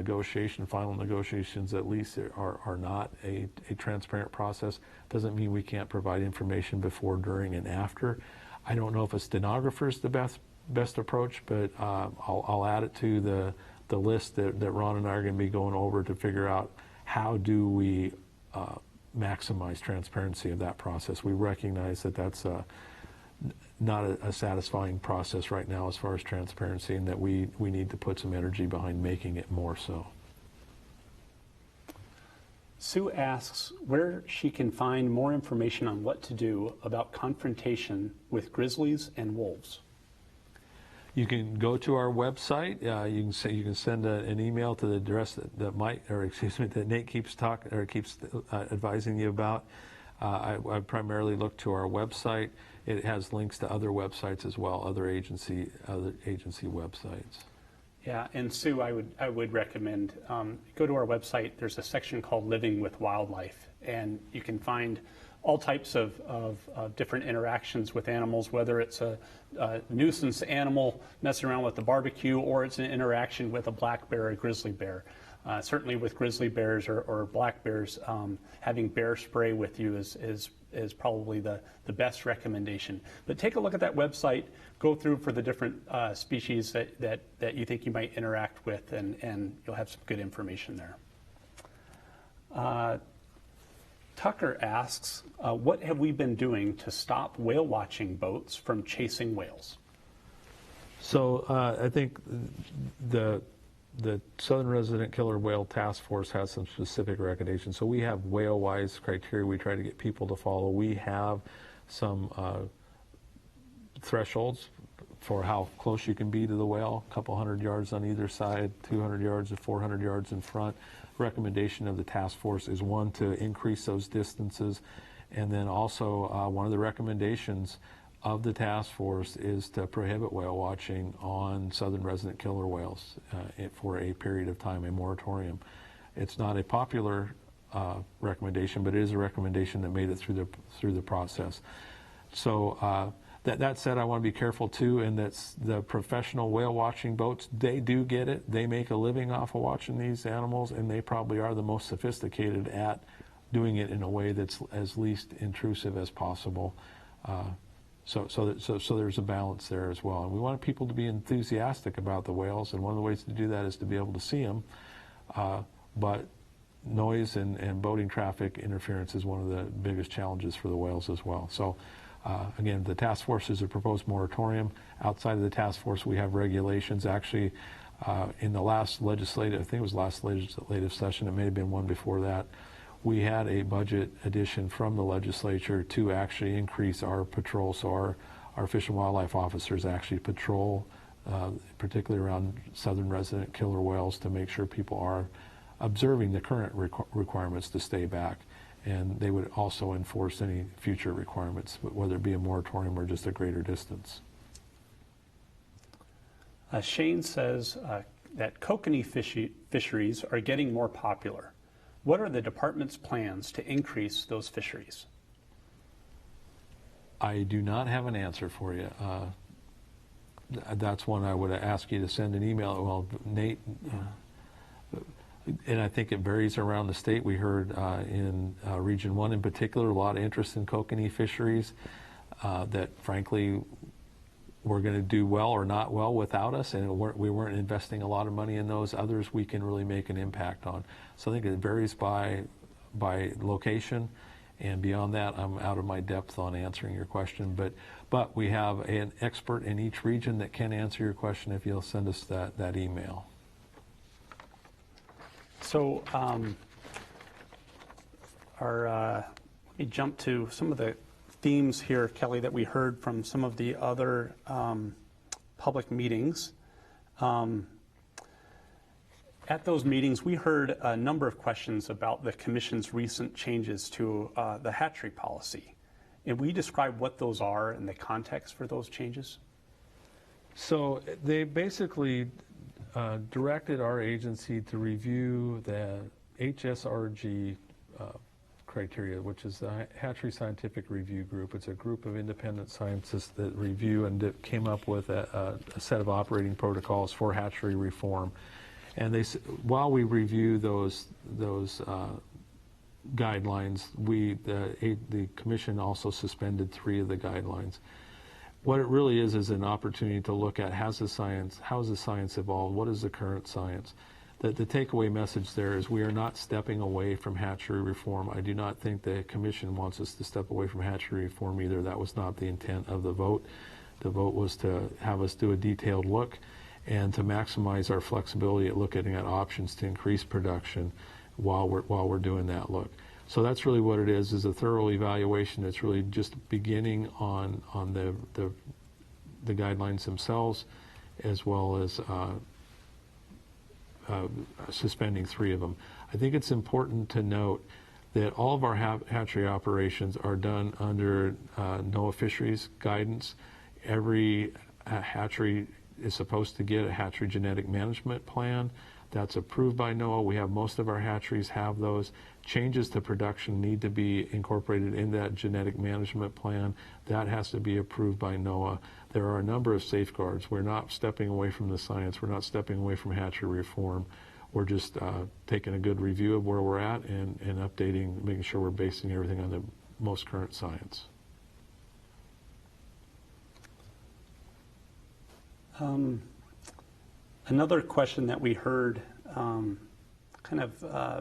final negotiations at least are not a transparent process. Doesn't mean we can't provide information before, during, and after. I don't know if a stenographer is the best approach, but I'll add it to the list that Ron and I are going to be going over to figure out how do we maximize transparency of that process. We recognize that that's not a satisfying process right now as far as transparency, and that we need to put some energy behind making it more so. Sue asks where she can find more information on what to do about confrontation with grizzlies and wolves. You can go to our website. You can send an email to the address that Nate keeps advising you about. I primarily look to our website. It has links to other websites as well, other agency websites. Yeah, and Sue, I would recommend go to our website. There's a section called Living with Wildlife, and you can find all types of different interactions with animals, whether it's a nuisance animal messing around with the barbecue, or it's an interaction with a black bear or a grizzly bear. Certainly with grizzly bears or black bears, having bear spray with you is probably the best recommendation. But take a look at that website, go through for the different species that you think you might interact with, and you'll have some good information there. Tucker asks, what have we been doing to stop whale watching boats from chasing whales? So I think the Southern Resident Killer Whale Task Force has some specific recommendations. So we have whale-wise criteria we try to get people to follow. We have some thresholds for how close you can be to the whale, a couple 100 yards on either side, 200 yards to 400 yards in front. Recommendation of the task force is one, to increase those distances, and then also one of the recommendations of the task force is to prohibit whale watching on southern resident killer whales for a period of time, a moratorium. It's not a popular recommendation, but it is a recommendation that made it through the process. So that said, I want to be careful too, and that's the professional whale watching boats, they do get it. They make a living off of watching these animals, and they probably are the most sophisticated at doing it in a way that's as least intrusive as possible. So there's a balance there as well. And we want people to be enthusiastic about the whales, and one of the ways to do that is to be able to see them. But noise and boating traffic interference is one of the biggest challenges for the whales as well. So again, the task force is a proposed moratorium. Outside of the task force, we have regulations. Actually, in the last legislative, I think it was last legislative session, it may have been one before that, we had a budget addition from the legislature to actually increase our patrol. So our Fish and Wildlife officers actually patrol, particularly around southern resident killer whales, to make sure people are observing the current requirements to stay back. and they would also enforce any future requirements, whether it be a moratorium or just a greater distance. Shane says that kokanee fisheries are getting more popular. What are the department's plans to increase those fisheries? I do not have an answer for you. That's one I would ask you to send an email. Well, Nate, and I think it varies around the state. We heard in Region 1 in particular, a lot of interest in kokanee fisheries that frankly were going to do well or not well without us, and we weren't investing a lot of money in those. Others we can really make an impact on. So I think it varies by location. And beyond that, I'm out of my depth on answering your question. But we have an expert in each region that can answer your question if you'll send us that email. So let me jump to some of the themes here, Kelly, that we heard from some of the other public meetings. At those meetings, we heard a number of questions about the Commission's recent changes to the hatchery policy. And we describe what those are and the context for those changes? So they basically directed our agency to review the HSRG criteria, which is the Hatchery Scientific Review Group. It's a group of independent scientists that review and that came up with a set of operating protocols for hatchery reform. And while we review those guidelines, the Commission also suspended 3 of the guidelines. What it really is an opportunity to look at how has the science evolved, what is the current science. The takeaway message there is we are not stepping away from hatchery reform. I do not think the Commission wants us to step away from hatchery reform either. That was not the intent of the vote. The vote was to have us do a detailed look and to maximize our flexibility at looking at options to increase production while we're doing that look. So that's really what it is a thorough evaluation. It's really just beginning on the guidelines themselves, as well as suspending 3 of them. I think it's important to note that all of our hatchery operations are done under NOAA fisheries guidance. Every hatchery is supposed to get a hatchery genetic management plan that's approved by NOAA. We have most of our hatcheries have those. Changes to production need to be incorporated in that genetic management plan. That has to be approved by NOAA. There are a number of safeguards. We're not stepping away from the science. We're not stepping away from hatchery reform. We're just taking a good review of where we're at and updating, making sure we're basing everything on the most current science. Another question that we heard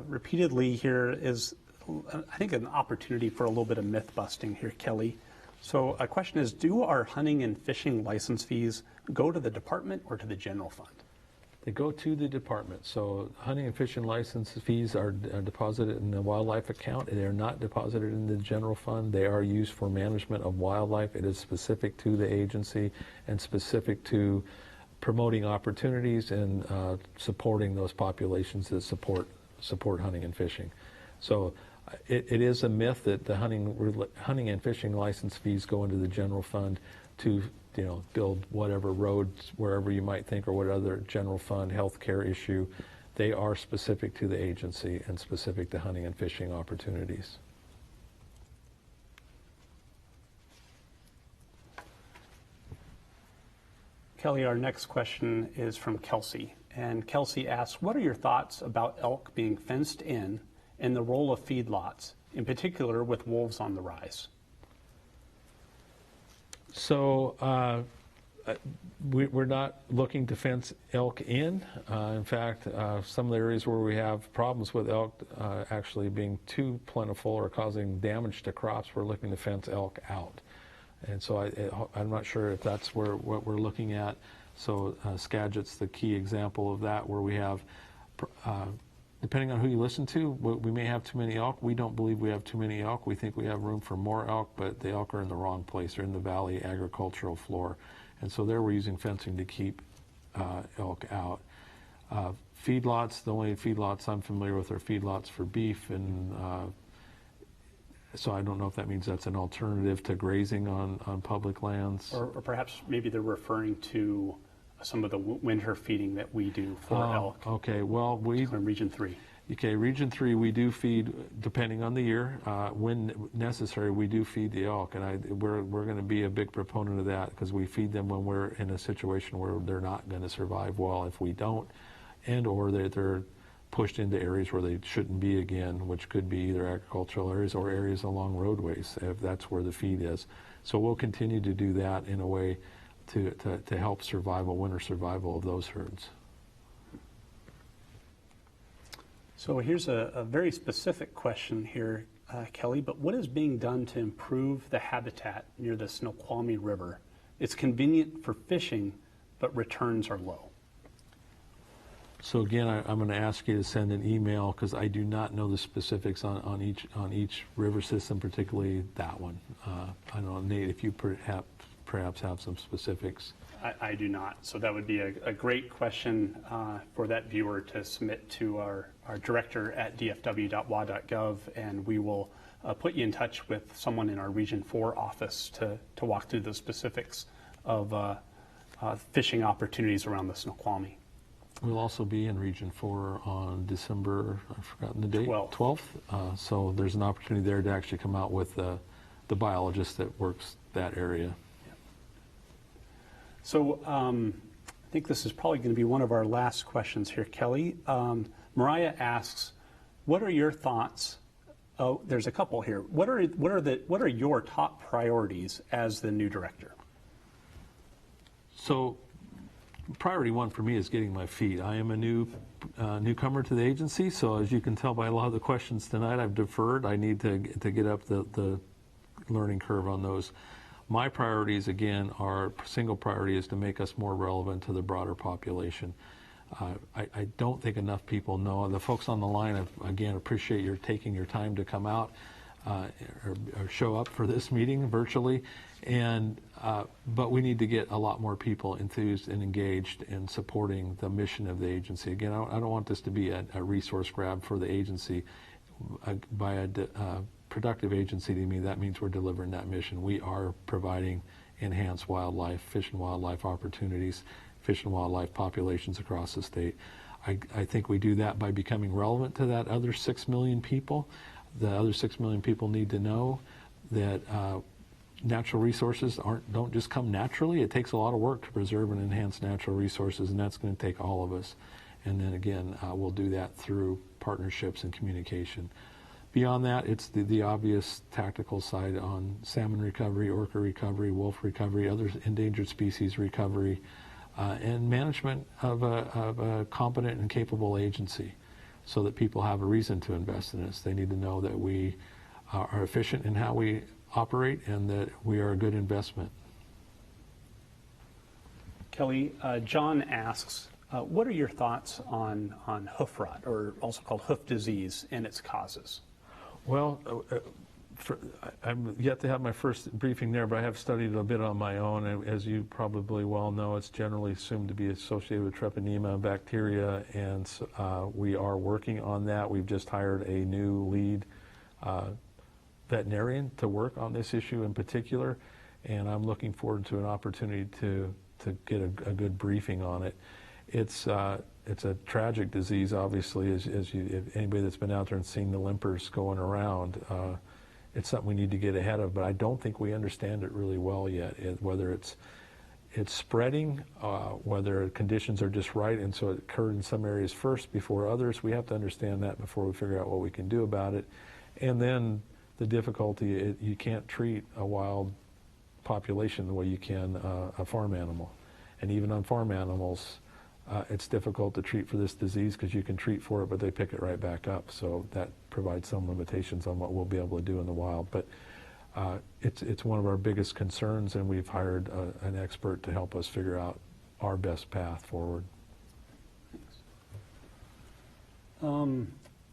repeatedly here is, I think, an opportunity for a little bit of myth busting here, Kelly. So a question is, do our hunting and fishing license fees go to the department or to the general fund? They go to the department. So hunting and fishing license fees are deposited in the wildlife account. They are not deposited in the general fund. They are used for management of wildlife. It is specific to the agency and specific to promoting opportunities and supporting those populations that support hunting and fishing. So it is a myth that the hunting and fishing license fees go into the general fund to build whatever roads wherever you might think, or what other general fund healthcare issue. They are specific to the agency and specific to hunting and fishing opportunities. Kelly, our next question is from Kelsey. And Kelsey asks, what are your thoughts about elk being fenced in and the role of feedlots, in particular with wolves on the rise? So we're not looking to fence elk in. In fact, some of the areas where we have problems with elk actually being too plentiful or causing damage to crops, we're looking to fence elk out. And so I'm not sure if that's what we're looking at. So Skagit's the key example of that, where we have, depending on who you listen to, we may have too many elk. We don't believe we have too many elk. We think we have room for more elk, but the elk are in the wrong place. They're in the valley agricultural floor. And so there we're using fencing to keep elk out. Feedlots, the only feedlots I'm familiar with are feedlots for beef, and So I don't know if that means that's an alternative to grazing on public lands. Or perhaps maybe they're referring to some of the winter feeding that we do for elk. Okay, well, In Region 3. Okay, Region 3, we do feed, depending on the year, when necessary, we do feed the elk, and we're going to be a big proponent of that, because we feed them when we're in a situation where they're not going to survive well if we don't, and or they're pushed into areas where they shouldn't be again, which could be either agricultural areas or areas along roadways, if that's where the feed is. So we'll continue to do that in a way to help winter survival of those herds. So here's a very specific question here, Kelly, but what is being done to improve the habitat near the Snoqualmie River? It's convenient for fishing, but returns are low. So again, I'm going to ask you to send an email, because I do not know the specifics on each river system, particularly that one. I don't know, Nate, if you perhaps have some specifics. I do not. So that would be a great question for that viewer to submit to our director at dfw.wa.gov, and we will put you in touch with someone in our Region 4 office to walk through the specifics of fishing opportunities around the Snoqualmie. We'll also be in Region 4 on December, I've forgotten the date, 12th. So there's an opportunity there to actually come out with the biologist that works that area. So I think this is probably going to be one of our last questions here, Kelly. Mariah asks, what are your thoughts? Oh, there's a couple here. What are your top priorities as the new director? So priority one for me is getting my feet. I am a newcomer to the agency, so as you can tell by a lot of the questions tonight, I've deferred. I need to get up the learning curve on those. My priorities, again, single priority is to make us more relevant to the broader population. I don't think enough people know. The folks on the line, again, appreciate your taking your time to come out or show up for this meeting virtually. But we need to get a lot more people enthused and engaged in supporting the mission of the agency. Again, I don't want this to be a resource grab for the agency. By a productive agency, to me, that means we're delivering that mission. We are providing enhanced wildlife, fish and wildlife opportunities, fish and wildlife populations across the state. I think we do that by becoming relevant to that other 6 million people. The other 6 million people need to know that natural resources don't just come naturally. It takes a lot of work to preserve and enhance natural resources, and that's going to take all of us. And then again, we'll do that through partnerships and communication. Beyond that, it's the obvious tactical side on salmon recovery, orca recovery, wolf recovery, other endangered species recovery, and management of a competent and capable agency so that people have a reason to invest in us. They need to know that we are efficient in how we operate and that we are a good investment. Kelly, John asks, what are your thoughts on hoof rot, or also called hoof disease, and its causes? Well, I'm yet to have my first briefing there, but I have studied a bit on my own. And as you probably well know, it's generally assumed to be associated with treponema bacteria, and we are working on that. We've just hired a new lead veterinarian to work on this issue in particular, and I'm looking forward to an opportunity to get a good briefing on it. It's a tragic disease, obviously, if anybody that's been out there and seen the limpers going around, it's something we need to get ahead of, but I don't think we understand it really well yet, whether it's spreading, whether conditions are just right, and so it occurred in some areas first before others. We have to understand that before we figure out what we can do about it. And then the difficulty, you can't treat a wild population the way you can a farm animal. And even on farm animals, it's difficult to treat for this disease because you can treat for it, but they pick it right back up. So that provides some limitations on what we'll be able to do in the wild. But it's one of our biggest concerns, and we've hired an expert to help us figure out our best path forward.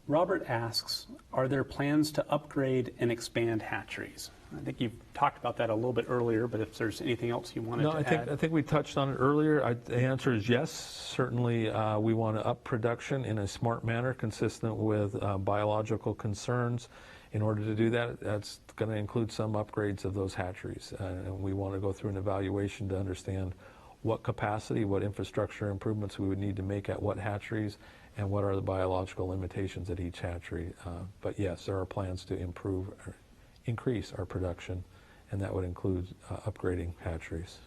Robert asks, are there plans to upgrade and expand hatcheries? I think you've talked about that a little bit earlier, but if there's anything else you wanted to add. I think we touched on it earlier. The answer is yes. Certainly, we want to up production in a smart manner consistent with biological concerns In order to do that, that's going to include some upgrades of those hatcheries. And we want to go through an evaluation to understand what capacity, what infrastructure improvements we would need to make at what hatcheries, and what are the biological limitations at each hatchery. But yes, there are plans to improve or increase our production, and that would include upgrading hatcheries.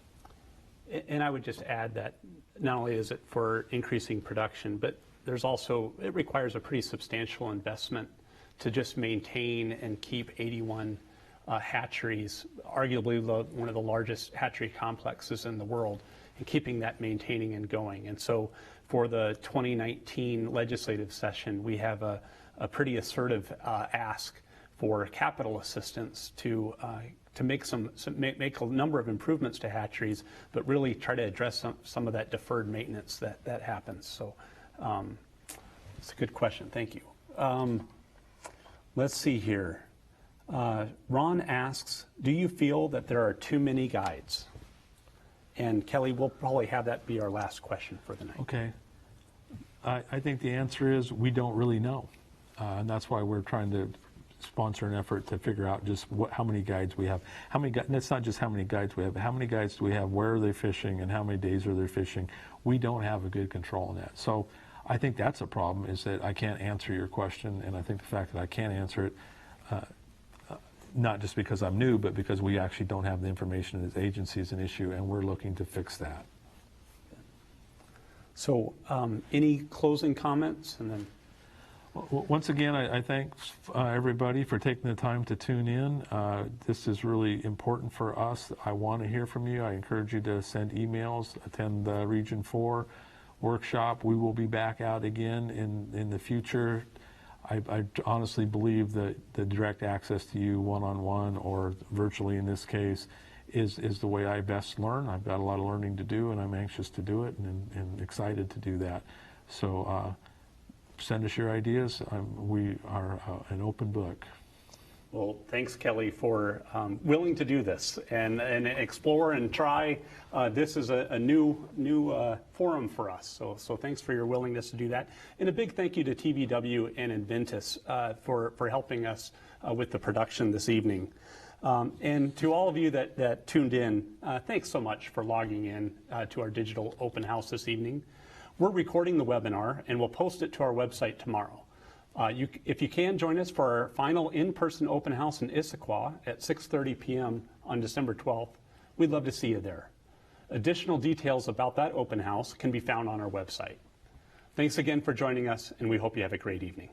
And I would just add that not only is it for increasing production, but there's also, it requires a pretty substantial investment to just maintain and keep 81 hatcheries, arguably one of the largest hatchery complexes in the world, and keeping that maintaining and going. And so for the 2019 legislative session, we have a pretty assertive ask for capital assistance to make make a number of improvements to hatcheries, but really try to address some of that deferred maintenance that happens. So it's a good question. Thank you. Let's see here. Ron asks, do you feel that there are too many guides? And Kelly, we'll probably have that be our last question for the night. Okay. I think the answer is we don't really know. And that's why we're trying to sponsor an effort to figure out just how many guides we have. And it's not just how many guides we have, but how many guides do we have, where are they fishing, and how many days are they fishing. We don't have a good control on that. So I think that's a problem, is that I can't answer your question, and I think the fact that I can't answer it, not just because I'm new, but because we actually don't have the information as agency is an issue, and we're looking to fix that. So any closing comments? And then, once again, I thank everybody for taking the time to tune in. This is really important for us. I want to hear from you. I encourage you to send emails, attend the Region 4 workshop. We will be back out again in the future. I honestly believe that the direct access to you one-on-one, or virtually in this case, is the way I best learn. I've got a lot of learning to do, and I'm anxious to do it and excited to do that. So send us your ideas. We are an open book. Well, thanks, Kelly, for willing to do this and explore and try. This is a new forum for us, so thanks for your willingness to do that. And a big thank you to TVW and Inventus for helping us with the production this evening. And to all of you that tuned in, thanks so much for logging in to our digital open house this evening. We're recording the webinar, and we'll post it to our website tomorrow. If you can, join us for our final in-person open house in Issaquah at 6:30 p.m. on December 12th. We'd love to see you there. Additional details about that open house can be found on our website. Thanks again for joining us, and we hope you have a great evening.